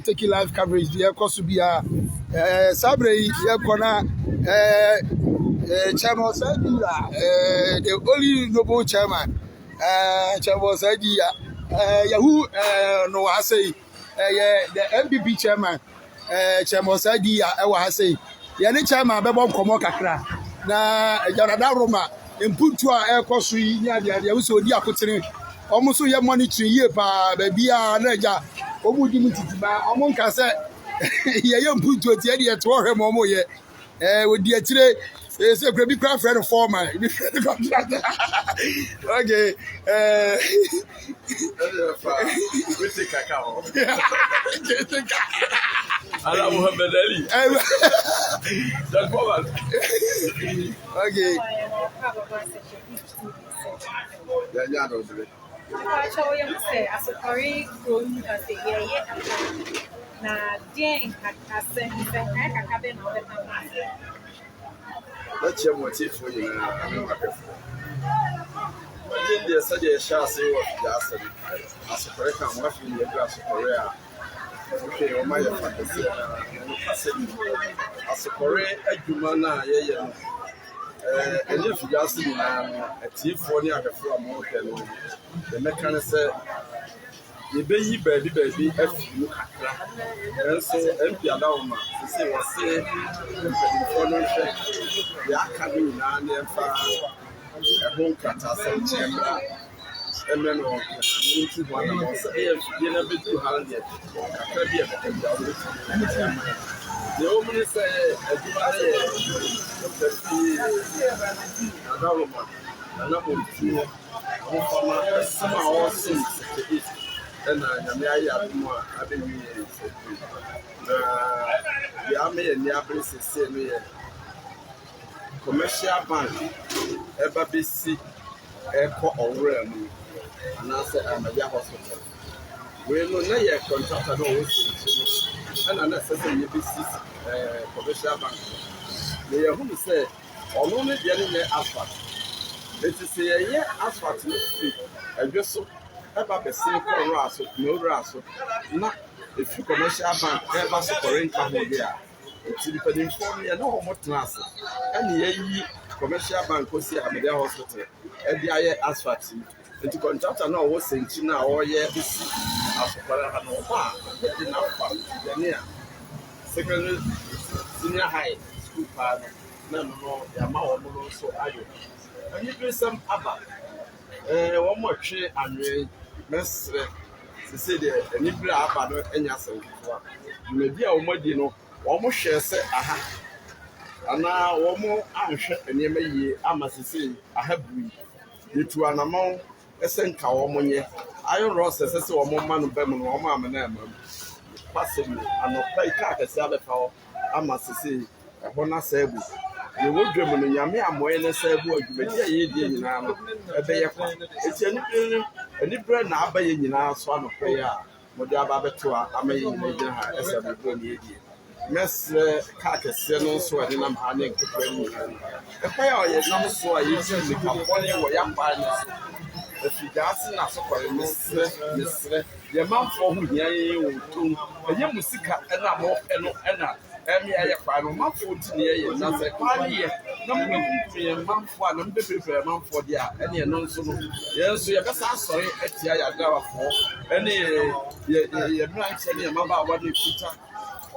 Take live coverage. The cost to be a Sabre, Yakona, Chairman Sadia, the only noble chairman, Chairman Sadia, Yahoo, no, I say, the MPP chairman, Chairman Sadia, I say, Yanni chairman, Babon Komokakra, na Yanada Roma, and put to our air cost, Yadia, also Diaputini, almost so your money to year, baby, Naja, Omudimutiba, Amon Cassette. Yeah, put to a teddy at Warren Momo yet. With the today, it's a baby craft friend of former. Okay, na den akase nse akabe na obe papa Let's hear what if we the study a shall say what the as a correct and what in the glass of Korea. Okay, or my fantasy as a Korea, a Jumana, and if you just a tea for the other from the mechanic said. The baby, if you and so empty alone, to say what say the academy now and far a home catastrophe chamber. And then into one of us, if you never do hand it, the woman say, and I the army and the Abris say me commercial bank, ever be sick, echo or realm. anaasɛ Ahmadiyya hospital wei no na yɛ contractor no ɔwɔ sɛnkyɛ no ɛna na ɛsɛ sɛ yɛbɛsi commercial bank na yɛhunu sɛ ɔno no deɛ no nyɛ asphalt ɛti sɛ yɛyɛ asphalt no firi adwe so ɛba bɛsen kɔnora so na owura so na ɛfiri commercial bank ɛba so kɔre nka ho bi a ɛti nipadimfoɔ no yɛne hɔ mo tena ase ɛne yɛyi commercial bank kɔsi Ahmadiyya hospital ɛde ayɛ asphalt yi nti contractor na ɔwɔ sɛnkyi no a ɔreyɛ bɛsi asopare ha no ɔba a yɛde n'afa yɛne a secondary senior high school paa no na no yɛama wɔn no nso ayɔ ɛne bi nsɛm aba wɔn mo atwe anwea mɛsrɛ sisi deɛ anibere a aba no anya asɛnketewa dwumadi a wɔn adi no wɔn hwɛ sɛ aha anaa wɔn ahwɛ nneɛma yie ama sisi aha bui yɛtu anamɔn ɛsɛ nka wɔn nyɛ ayɔrɔ sɛ sɛ wɔn mma no bɛm no wɔn ama na ɛma mu pasɛ mu anɔpa yi kaa kɛse abɛfa hɔ ama sisi ɛhɔ na sɛ ebu yɛwɔ dwam no nyame amɔɛ ne sɛ ebu adwumadi a yɛdie nyinaa no ɛbɛyɛ kwa eti anibere na aba yɛ nyinaa so anɔpa yi a wɔde aba abɛto a ama yɛ nyinaa gyina ha ɛsɛ ɛbɛbɔ ne yɛdie mɛsrɛ kaa kɛseɛ no nso a ɛde nam ha ne nketewa no nyinaa ɛkwan a ɔyɛ nam so a yɛsi nikapɔne wɔ yɛakwan no so afidase na asɔkɔre mesrɛ yɛmanfoɔ ho hia yɛn wɔ tom ɛyɛ mu sika ɛna mɔpɛ no ɛna ɛmi ayɛ kwan no manfoɔ di ne yɛyɛ na sɛ kwan no yɛ na mo bɛkukum yɛn manfoɔ a na mo bɛpɛpɛ manfoɔ deɛ a ɛne ɛno nso no yɛn nso yɛbɛsa asɔre atia yɛagrawafoɔ ɛne yɛ mmeranteɛ ne yɛ mmabaawa no ekuta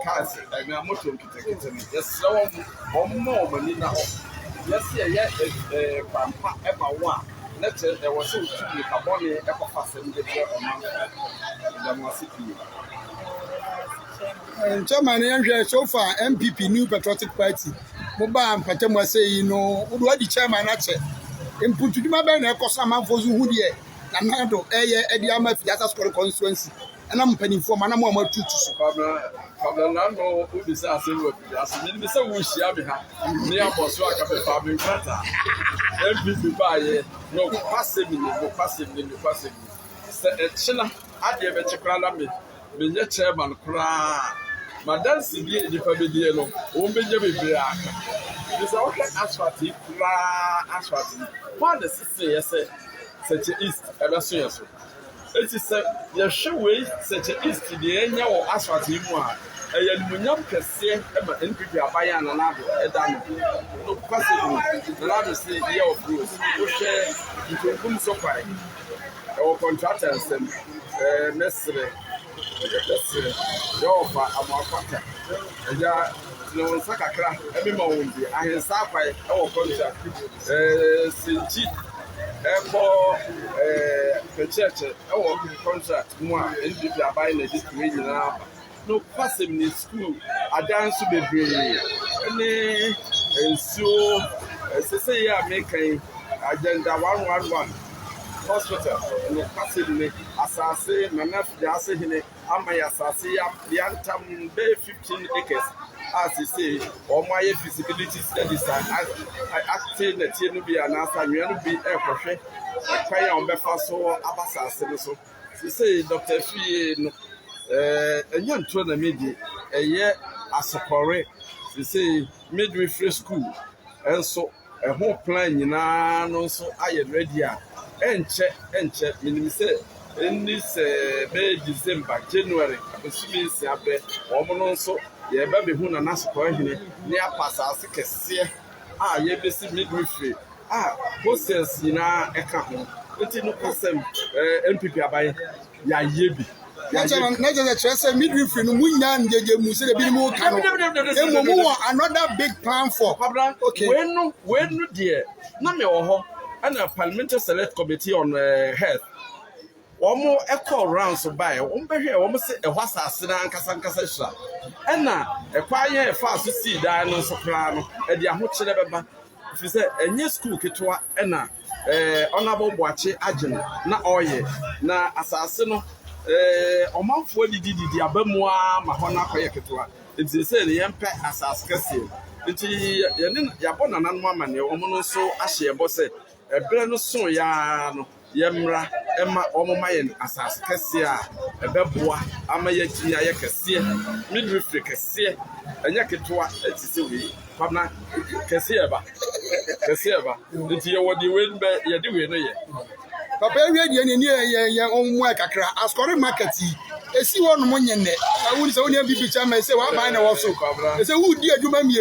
cars ɛna moto nketenkete no yɛsrɛ wɔn ma wɔn ani na hɔ yɛsi ɛyɛ kwampa ɛma wo a na kyerɛ ɛwɔ sɛ otu nikabɔne ɛkɔfa asɛm de brɛ ɔman ɛdam ase pii Chairman yɛnhwɛ so far MPP New Patriotic Party moba mpatamu ase yi no wodo adi chairman akyɛ mputuduma bɛn na ɛkɔ so amanfo so hu deɛ na nado ɛyɛ ɛde ama Fiasa Square constituency ɛna mpanimfoɔ ma na mo amatutu so kabla na no obisa asɛm wɔ Fiasa ne bi sɛ wo hyia me ha ne abɔ so akafefa me nkrata MPP ba yɛ no kwasɛm sɛ ɛkyena adeɛ bɛkye kora na menyɛ chairman koraa madansi bi nipa bɛdie no wɔn bɛgye bebree aka bisa wɔhwɛ asphalt yi koraa asphalt yi wɔn de sisi yɛ sɛ sɛkyɛ east ɛbɛso yɛ so eti sɛ yɛhwɛ wei sɛkyɛ east deɛ ɛnyɛ wɔ asphalt yi mu a ɛyɛ numunyam kɛseɛ ɛma NPP abayɛ ananado ɛda no kwasi mu nanado sɛ yɛ wɔ bros wɔhwɛ nkonkom so kwae ɛwɔ contractor nsɛm mɛsrɛ yɛwɔfa amoakwata ɛgya tene wo nsa kakra ɛmema wɔn bi ahensa akwae ɛwɔ contract sɛnkyi ɛkɔ pɛkyɛkyɛ ɛwɔ contract mu a NPP abayɛ na ɛde tumi nyinaa aba no pasɛm ne school adan so bebree ɛne nsuo ɛsɛsɛ yɛ a mekan agenda 111 hospital no pasɛm ne asase nana Fiasa hene ama yɛ asase yɛantam bɛyɛ 15 acres a sese wɔn ayɛ feasibility studies ate na tie no bi anaasɛ anwea no bi ɛrekɔhwɛ ɛkwan a wɔn bɛfa so aba asase no so sese Dr. Fie no ɛnyɛ ntoro na medi ɛyɛ asokɔre sese midwifery school ɛnso ɛho plan nyinaa no nso ayɛ ready a ɛnkyɛ menim sɛ ɛni sɛ bɛyɛ December January abɛsumi nsia abɛ wɔn no nso yɛbɛ bɛhu na n'asokɔre hene ne apa asase kɛseɛ a yɛbɛsi midwifery a hostels nyinaa ɛka ho eti no kɔsɛm NPP abayɛ yɛayɛ bi na just kyerɛ sɛ midwifery no mu nya ngege mu sɛ ebi mu ka no emu mu wɔ another big plan for okay wenu deɛ na me wɔ hɔ ɛna parliamentary select committee on health wɔn ɛkɔ round so by wɔn bɛhwɛ wɔn sɛ ɛhɔ asase na nkasa hyira ɛna ɛkwan yɛ ɛfa so sii dan no nso koraa no ɛde ahokyerɛ bɛba fi sɛ ɛnyɛ school ketewa ɛna honorable Boakye agye na ɔyɛ na asase no ɔmanfoɔ didi aba mu a ma hɔ na akɔyɛ ketewa nti sɛ ne yɛmpɛ asase kɛseɛ nti yɛabɔ nananom ama ne wɔn no nso ahyɛ ɛbɔ sɛ ɛberɛ no so yaa no yɛmmra Emma Omomayan Asas Cassia, a beboa, Amaya Tia Cassia, midwifery Cassia, and Yakitoa, Etisawi, Pamna Cassiaba, the year what you win, but you're doing it. Papa, we near your own work. I scored a market. I see one money in there. I wouldn't only be picture myself. I'm mine also. I said, who dear you, mammy?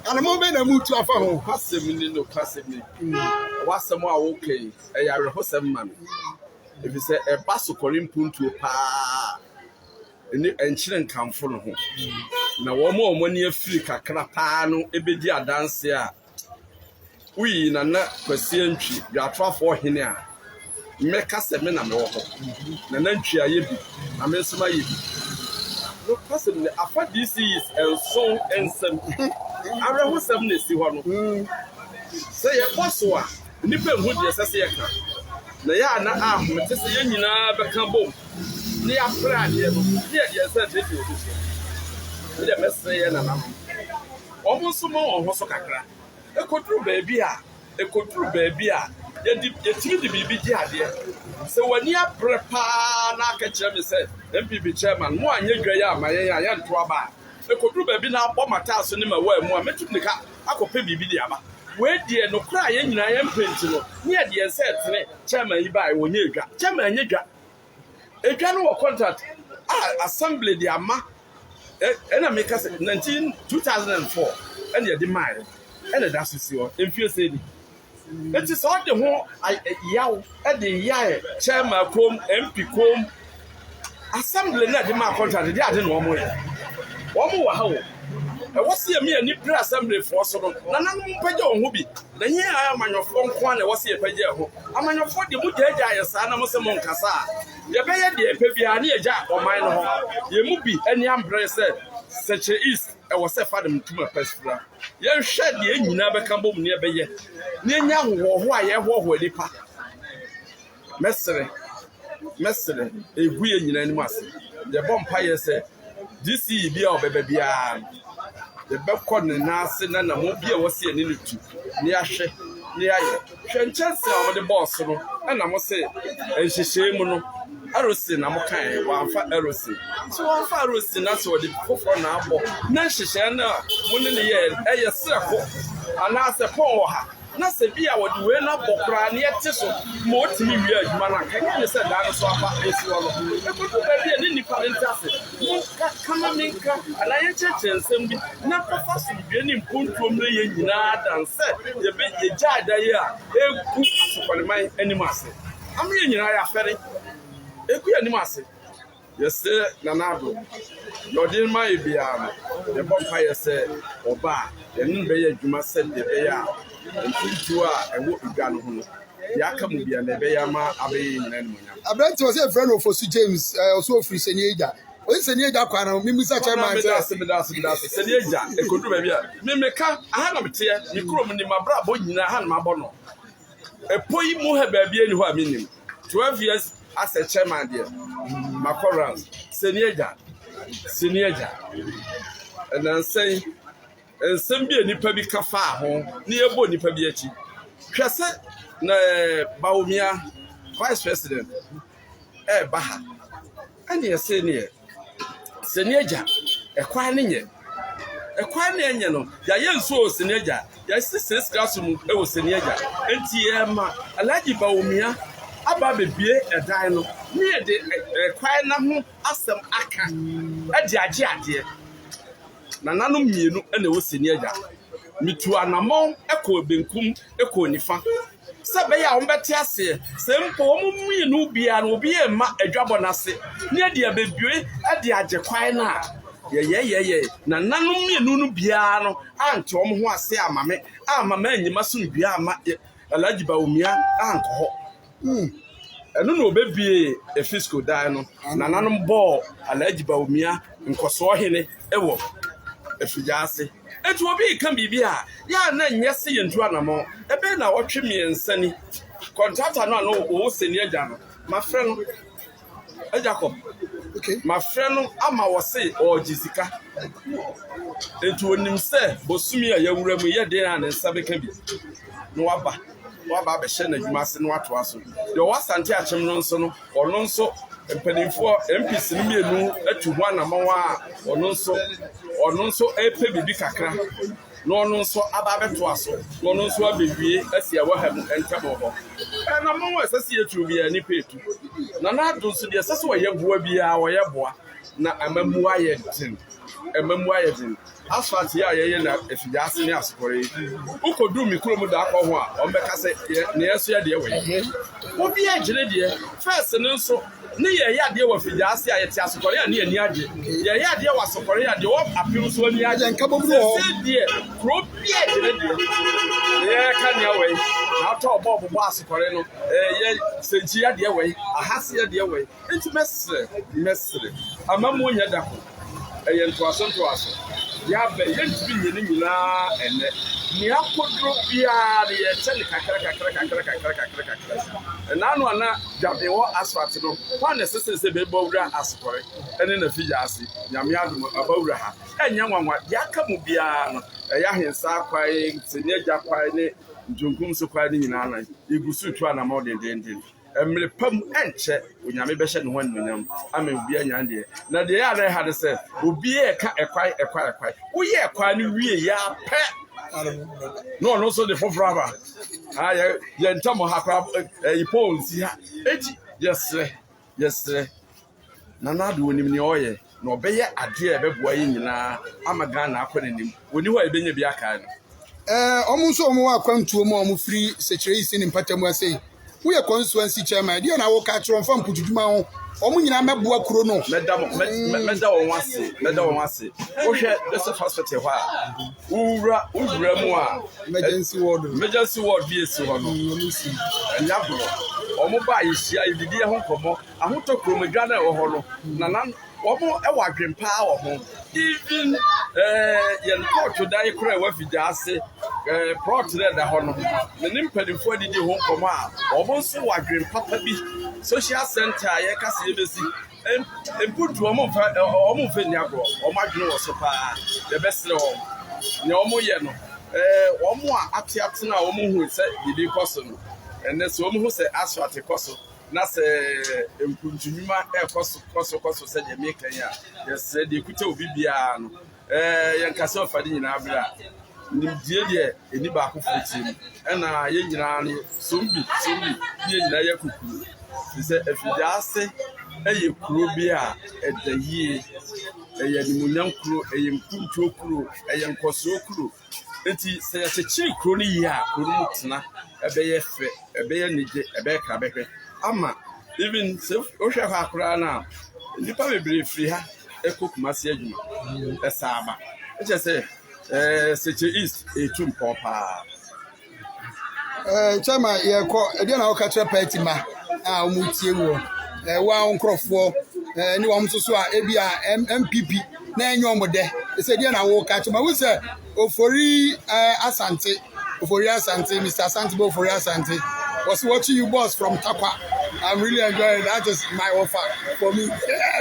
And a moment I moved to a farm. Passively, no passively. What's some more okay? A rehearsal man. If you say a basso calling punto pa and children come from home. Now, one more money a free cacapano, a bedia dance here. We in a question, you are 12 for here. Make us a man. The entry I mean, some no person, I thought this is and so and some. I read some is the one. Say a boss one, nipple would yes, I say. The Yana arm, Mrs. Yanina become boom. Near Pratt, yes, I did you. The best say, and I'm almost more on Hosokakra. A control baby, a control baby. You treat the baby dear. So when you prepare, I can tell me, said, MPP chairman, one year, my young trouble. A control baby now, bomb my task in my way, more metrica. I could pay baby dear. Where dear no crying, I am painting. Near the said, chairman, you buy one year, chairman, you got a general contract. Assembly the Ama, and I make us 2004, and you're demanding. And that's your infused. It is all the whole I yow at the yah, chairman comb, MP comb. Assembly not the mark contract, the other one way. One more how. I was here me a new assembly for so long. None who be. The year I am on your phone corner was here per year. I'm on your phone, the Mujay, son of Monson Cassa. The Bay, the Pepiani, Jack or mine. You must be any umbrella said, such a east. I was a father to my pestra. You shed the engine never come home near Bay. Near young why I walk with the pack. Messery, a weird in any mass. The vampire said, this is be our baby. The backcorn and Nassin and a mobile was here nearly two. Near she, near you. Chance over the boss, and I must say, and she shame. Erosin, I'm okay, one for Erosin. So I'm for Erosin, that's what the poor for now. Nancy Shanna, 1 in the year, a circle, and that's a poor. Not a beer would do enough for crying yet. More to me, weird man. I can't say that is what is an independent asset. Come on, Minka, and I church and send me not professing getting put from the yard and said, the big jar there, a cook for my animals. I'm in I are ferry. Eku animase. Yes, sir, Nanado. Your dear my be the vampire said, Oba, the Nubay, you must send the Baya, and two and what you got on. The Akamubi and the Bayama Abbey in Nenmuna. I bet was a friend of Fosu James, also free Senega. When Senega Quano, Mimisa Chairman, Senega, a good baby. Mimeka, I have a tear, you come in my brabo, you have my bono. A poem who have baby and who are meaning. 12 years. As a chairman, dear, Macoran, Senega, and then say, and send me a nipabi cafa home near Boni Pabiachi. Crasset, Baumia, Vice President, Baha, and yes, Senega, a quine, you know, Yayan so Senega, yes, this classroom, it was Senega, and Tiama, a lady Baumia. Ababe bie edano near the kwai na ho asem aka ade age ade na nanom mienu ene wo seni agya mitu anamon eko benkum eko nifa sebe ya ombete ase sempo wo mienu bia na obi ema adwabo nase ne de abebie ade age kwai na ye na nanom mienu no bia no ante wo ho ase amame anyima so bia ama alaji ba omia anko ho eno no obebie e fiscal die no na nanom ball alaji ba omia nkoso hene ewo efujase etu obi kan bibia ya na nyese yentu anamo ebe na wotwe miensani contractor no wo seni agya no ma frɛ no Jacob Okay. My friend ama wɔ se ɔgye sika nti onim sɛ bosumi a yɛwura mu yɛ den a ne nsa bɛka bi na waba abɛhyɛ n'adwuma ase na watoa so deɛ ɔwɔ asante akyem no nso no ɔno nso mpanimfoɔ MPs no mmienu atu ho anamawa a ɔno nso ɛpɛ biribi kakra na ɔno nso aba abɛtoa so na ɔno nso abɛwie asi a wɔha mu ntam hɔ ɛnamawa ɛsɛ sɛ yɛturu biara nipa etu na n'ado nso deɛ ɛsɛ sɛ wɔyɛ boa biara wɔyɛ boa na amamu ayɛ den asfalt ya yɛyɛ na afidie ase ne asokɔre yi wokɔduru mi kurom da akɔ ho a ɔmbɛka sɛ ne yɛso yɛ deɛ wɔ yi obi agyere deɛ first no nso ne yɛyɛ adeɛ wɔ afidie ase a yɛte asokɔre a ne yɛni agye yɛyɛ adeɛ wɔ asokɔre a deɛ wɔ apem so ani agye sɛ deɛ kuro bi agyere deɛ yɛka nea wɔ yi na atɔ ɔbɔ asokɔre no yɛ sɛnkyi adeɛ wɔ yi ahase adeɛ wɔ yi nti mɛsere amamu nyɛ da ko ɛyɛ ntoaso yabɛ yɛntumi nyɛ ne nyinaa ɛnɛ nea kodoro biara ne yɛkyɛ ne kakra ɛnaano ana dwabe wɔ asfalt no hɔ na ɛsɛ sɛ bɛbɔ wura asokɔre ɛne na figya ase nyame adom abawura ha ɛnyɛ nwanwa deɛ aka mu biara no ɛyɛ ahensa kwae sɛni agya kwae ne ntonkum so kwae ne nyinaa na ɛgu so tu anama ɔdendenden mmere pam ɛnkyɛ onyame bɛhyɛ ne ho animuonyam ama obi anya deɛ na deɛ yɛ ada ha de sɛ obi ɛka ɛkwae woyɛ ɛkwae no wie yɛ apɛ na ɔno nso de foforɔ aba yɛ ntam ha kora yipɔ nsi ha eti yɛserɛ na nado onim nea ɔyɛ na ɔbɛyɛ adeɛ a ɛbɛboa yɛ nyinaa ama Ghana akɔ n'anim wɔni hɔ a ɛbɛnya bi aka no ɔmo nso ɔmo wɔ akwantuo mu a ɔmo firi Sekyerɛ yi si ne mpatamu ase woyɛ constituency chairman deɛ na wo ka kyerɛ mfa mputudwuma ho ɔmo nyinaa mɛboa kuro no mɛda wɔn ase wohwɛ district hospital hɔ a wowura mu a emergency ward bi esi hɔ no ɛnya borɔ ɔmo ba yɛhyia yɛdidi ho nkɔmmɔ ahotɔ kuromedwa no ɛwɔ hɔ no na wɔn ɛwɔ adwen paa wɔ ho even yɛn pɔɔto dan kora ɛwɔ afidie ase prɔt dɛ da hɔ no ne mpanimfoɔ adidi ho nkɔmmɔ a wɔn nso wɔ adwen papa bi social center a yɛka sɛ yɛbɛsi mputu wɔn mfa ni agorɔ wɔn adwene wɔ so paa yɛbɛsrɛ wɔn nea wɔn yɛ no wɔn a ateatena a wɔn hu sɛ biribi kɔ so no ɛnɛ sɛ wɔn hu sɛ asfalt kɔ so na sɛ mpuntundwuma ɛkɔ so sɛ deɛ meka yi a yɛsrɛ deɛ kuta obi biara no yɛnkasa ɔfa de nyinaa berɛ a nimdie deɛ ɛni baako fo tie mu ɛna yɛn nyinaa no sombi ne yɛn nyinaa yɛ kukuru fi sɛ afidie ase ɛyɛ kuro bi a ɛda yie ɛyɛ animuonyam kuro ɛyɛ mpuntuo kuro ɛyɛ nkɔsoɔ kuro nti sɛ yɛkyekyere kuro no yie a kuro no mu tena ɛbɛyɛ fɛ ɛbɛyɛ nigye ɛbɛyɛ krabɛhwɛ ama even sɛ wohwɛ hɔ akoraa no a nnipa bebree firi ha ɛkɔ Kumasi adwuma ɛsaaba ɛkyɛ sɛ Sekyerɛ East ɛtu mpɔ paa chairman yɛkɔ ɛdeɛ na woka kyerɛ party ma a ɔmo tie wɔ wɔn nkurɔfoɔ ne wɔn nso so a ebi a MPP na ɛnyɛ ɔmo dɛ ɛsɛ ɛdeɛ na woka kyerɛ ma wo sɛ Ofori Asante Mr. Asante Ofori Asante was watching you boss from Takwa. I'm really enjoying it. That is my offer for me.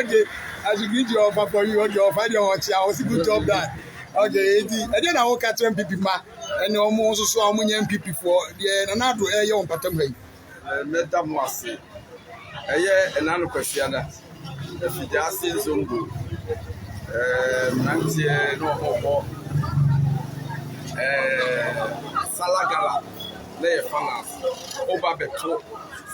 Okay, I should give you offer for you. Okay, offer your watch. I was a good job that. Okay, and then I will catch MPP ma and almost so many MPP for the another area on Patamay. Madam Wasi, a year and another question that if you just see Zungu, Nancy, no more, Salagala. Lay finance over Beto,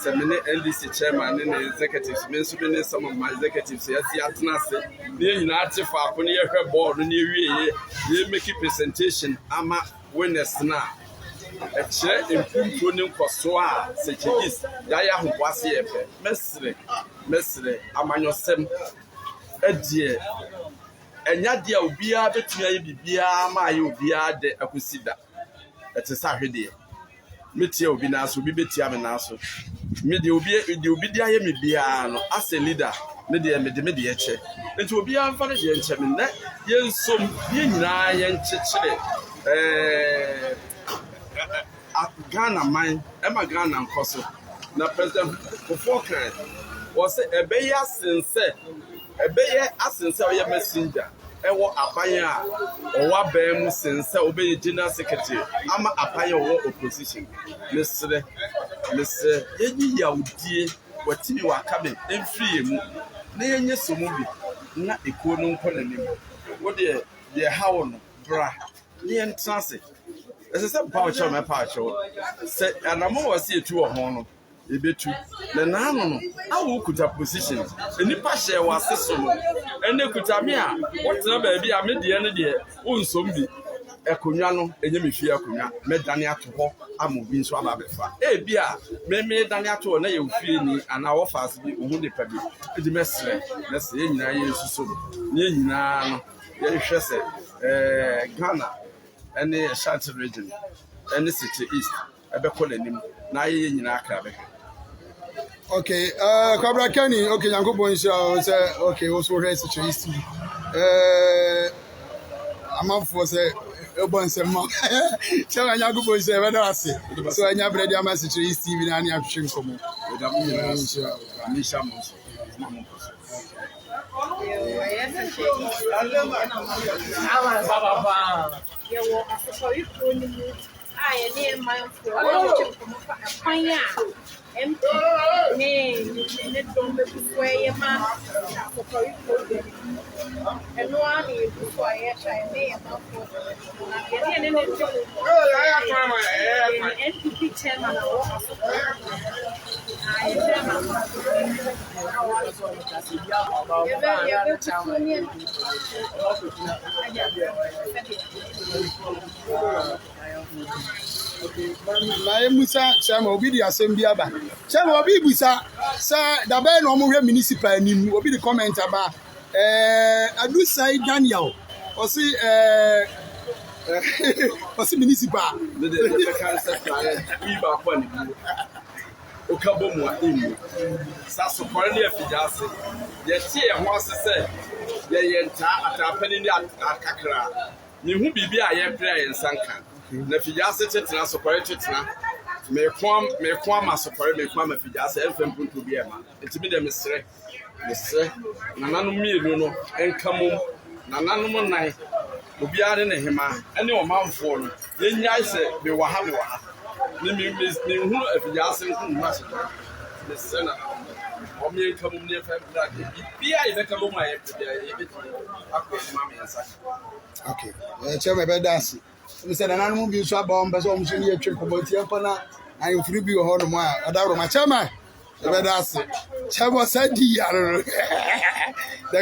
Semine LDC chairman and executives, mentioning some of my executives. Yes, Yatnase, near United for near her board, near ye make a presentation. Ama winners now. A chair improved for Soa, such as Daya who was here. Mestre, Amano Sem, a dear. And Yadia will be able to be my Ubia de Acusida. It's a Saturday. Metia obi na so bi betia me na so me de obi dia ye me bia no as a leader me de eche enti obi anfa ne de enche me na ye nsom ye nyina ye nchechire Ghana man e ma Ghana nkoso na president Kufuor was say ebeya sense ɛbɛyɛ asen sɛ ɔyɛ messenger ɛwɔ aban a ɔwɔ aban mu sen sɛ ɔbɛyɛ general secretary ama aban a ɔwɔ opposition mesrɛ yɛnyi yawdie wɔtumi wɔ akabe mfiri mu na yɛnyɛ so mu bi na ekuo no nkɔ n'anim wodeɛ deɛ hawo no bra ne yɛntena ase ɛsɛ sɛ mpa ɔkyɛw mɛpa akyɛw sɛ anamɔ wɔ se etu wɔ ho no ebetu na naano no awo kuta position enipa hyɛ wɔ ase so no ɛne kuta me a wɔtena baabi a me deɛ no deɛ wonsom bi ɛkonwa no enye me fie akonwa me dane ato hɔ ama obi nso aba bɛfa ebi a me dane ato hɔ na yɛ ofie ni ana wɔ faase bi ohun de pa bi edi mesrɛ na sɛ yɛ nyinaa yɛ nsuso ne yɛ nyinaa no yɛ hwɛ sɛ Ghana ɛne Ashanti region ɛne City East ɛbɛkɔ n'anim na yɛ nyinaa kra bɛhwɛ. Okay, Kwabra Kenny, okay, Yankopon say, okay, also raise the City. I'm up for say, Urban Sema. Tell Yankopon say, whether I say, so I never read your message to East TV and I have to come. MP ne dom be before ye ma for and no one is before ye try me ma for ne NPP chairman na emusa chama obi di asem bi aba chama obi busa sa da be no mo hwe municipal anim obi di comment aba Adusai Daniel osi osi municipal the cancer we ba kwa ni bi okabo mu emu sa so kware ne afijase ye tie ho asese ye nta atapani ni akakra ni hu bibi a ye pra ye nsanka na fijase tetena so kware tetena me kwam ma so kware me kwam fijase elfem puntu bi ema etimi de mesre nananum mielu no enkamum nananum nan obiare ne hema ene omanfo no yenya ise be waha ni mi hu afijase hu ma se mesre na omi enkamum ne fa bra bi ai be kamum aye bi ai be akwa ma me nsa. Okay, chama be dance we said nananum bi so aba on be so omso ne yetwe komoti empa na ayofuru bi ho no mo a odawro ma chama that's Chama said the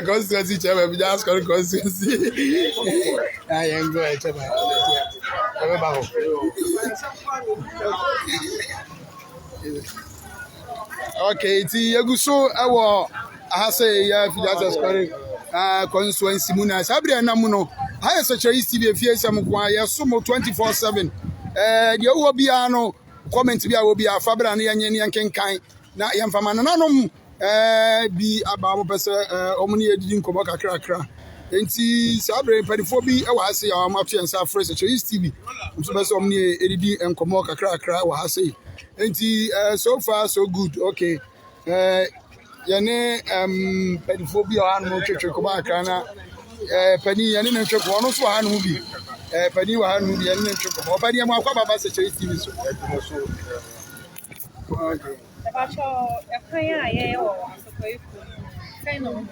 constituency chairman we just call constituency. I am going Chama. Okay, ti eguso ewo ahase ya fijasa scoring constituency muna sabre na mu no ha se chere TV efiesem kwa ya sumo 24/7 de wo bia no comment bia wo bia fabra na yenye ne yenkenkan na yemfama nanom bi aba mo pese omuni edidi nkomo kakra enti sabre padifo bi e wa ase ya amato yensa fresh Choice TV nso pese omuni edidi nkomo kakra wa ase enti so far so good. Okay, yene padifo bi o anu twetwe ko ba akra na pani yene ne twetwe no so anu bi pani wa anu bi yene ne twetwe ko pani am akwa baba se Choice TV so okay. Abacho ekwan aye o asoko iku kai no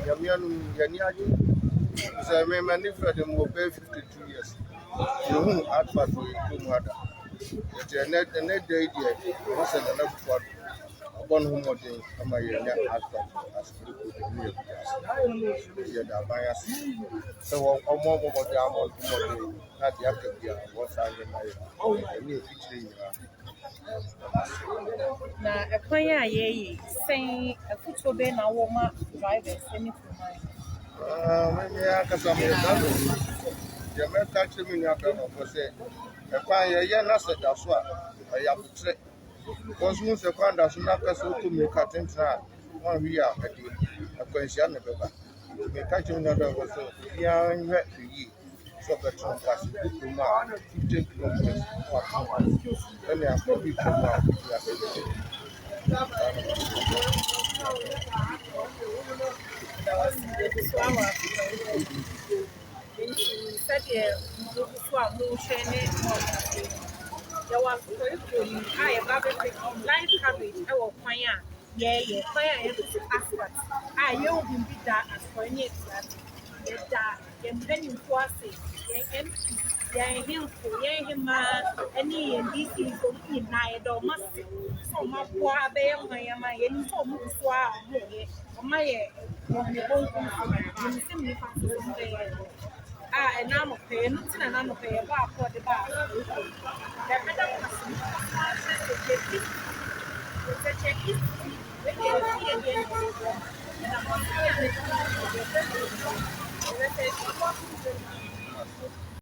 Yamianu yani aje so me mani for them will pay 52 years you who add for to mother the net day there was another for upon whom modern ama yenya add as yeah da bias so omo modern amount modern na dia ke bia what are you any feature na ekwan aye yi sen akuto be na wo ma drivers any for mine me ya ka samu da ya me ka chimi na ka no say ekwan ye na se da so a ya putre because mo se kwa da so na ka so to me ka tentra won wi a ekwan sia ne beba me ka chimi na da so ya nwe yi so better class to ma 15 kilometers and I probably Sɛdeɛ moguso a mohwɛ ne yɛwɔ asopɔyɛfoɔ yi a yɛba bɛfɛ live coverage wɔ kwan a yɛyɛ kwan a yɛbɛsi asphalt a yɛwɔ biribi da asopɔyɛ ne atiase yɛda yɛn mpanimfoɔ ase yɛn mp yɛn hemfo yɛn hemaa ne yɛn dc nso nyinaa yɛda ɔmo ase sɛ ɔmo aboa abɛyɛ hwan ama yɛnim sɛ ɔmo gu so a ɔmo yɛ ɔma yɛ wɔn bonkum so yɛnim sɛ nnipa nso so bɛyɛ a ɛna anɔpɛ ɛno nti na n'anɔpɛ yɛbɔ akɔɔde ba a yɛbɛda mo ase Thank you.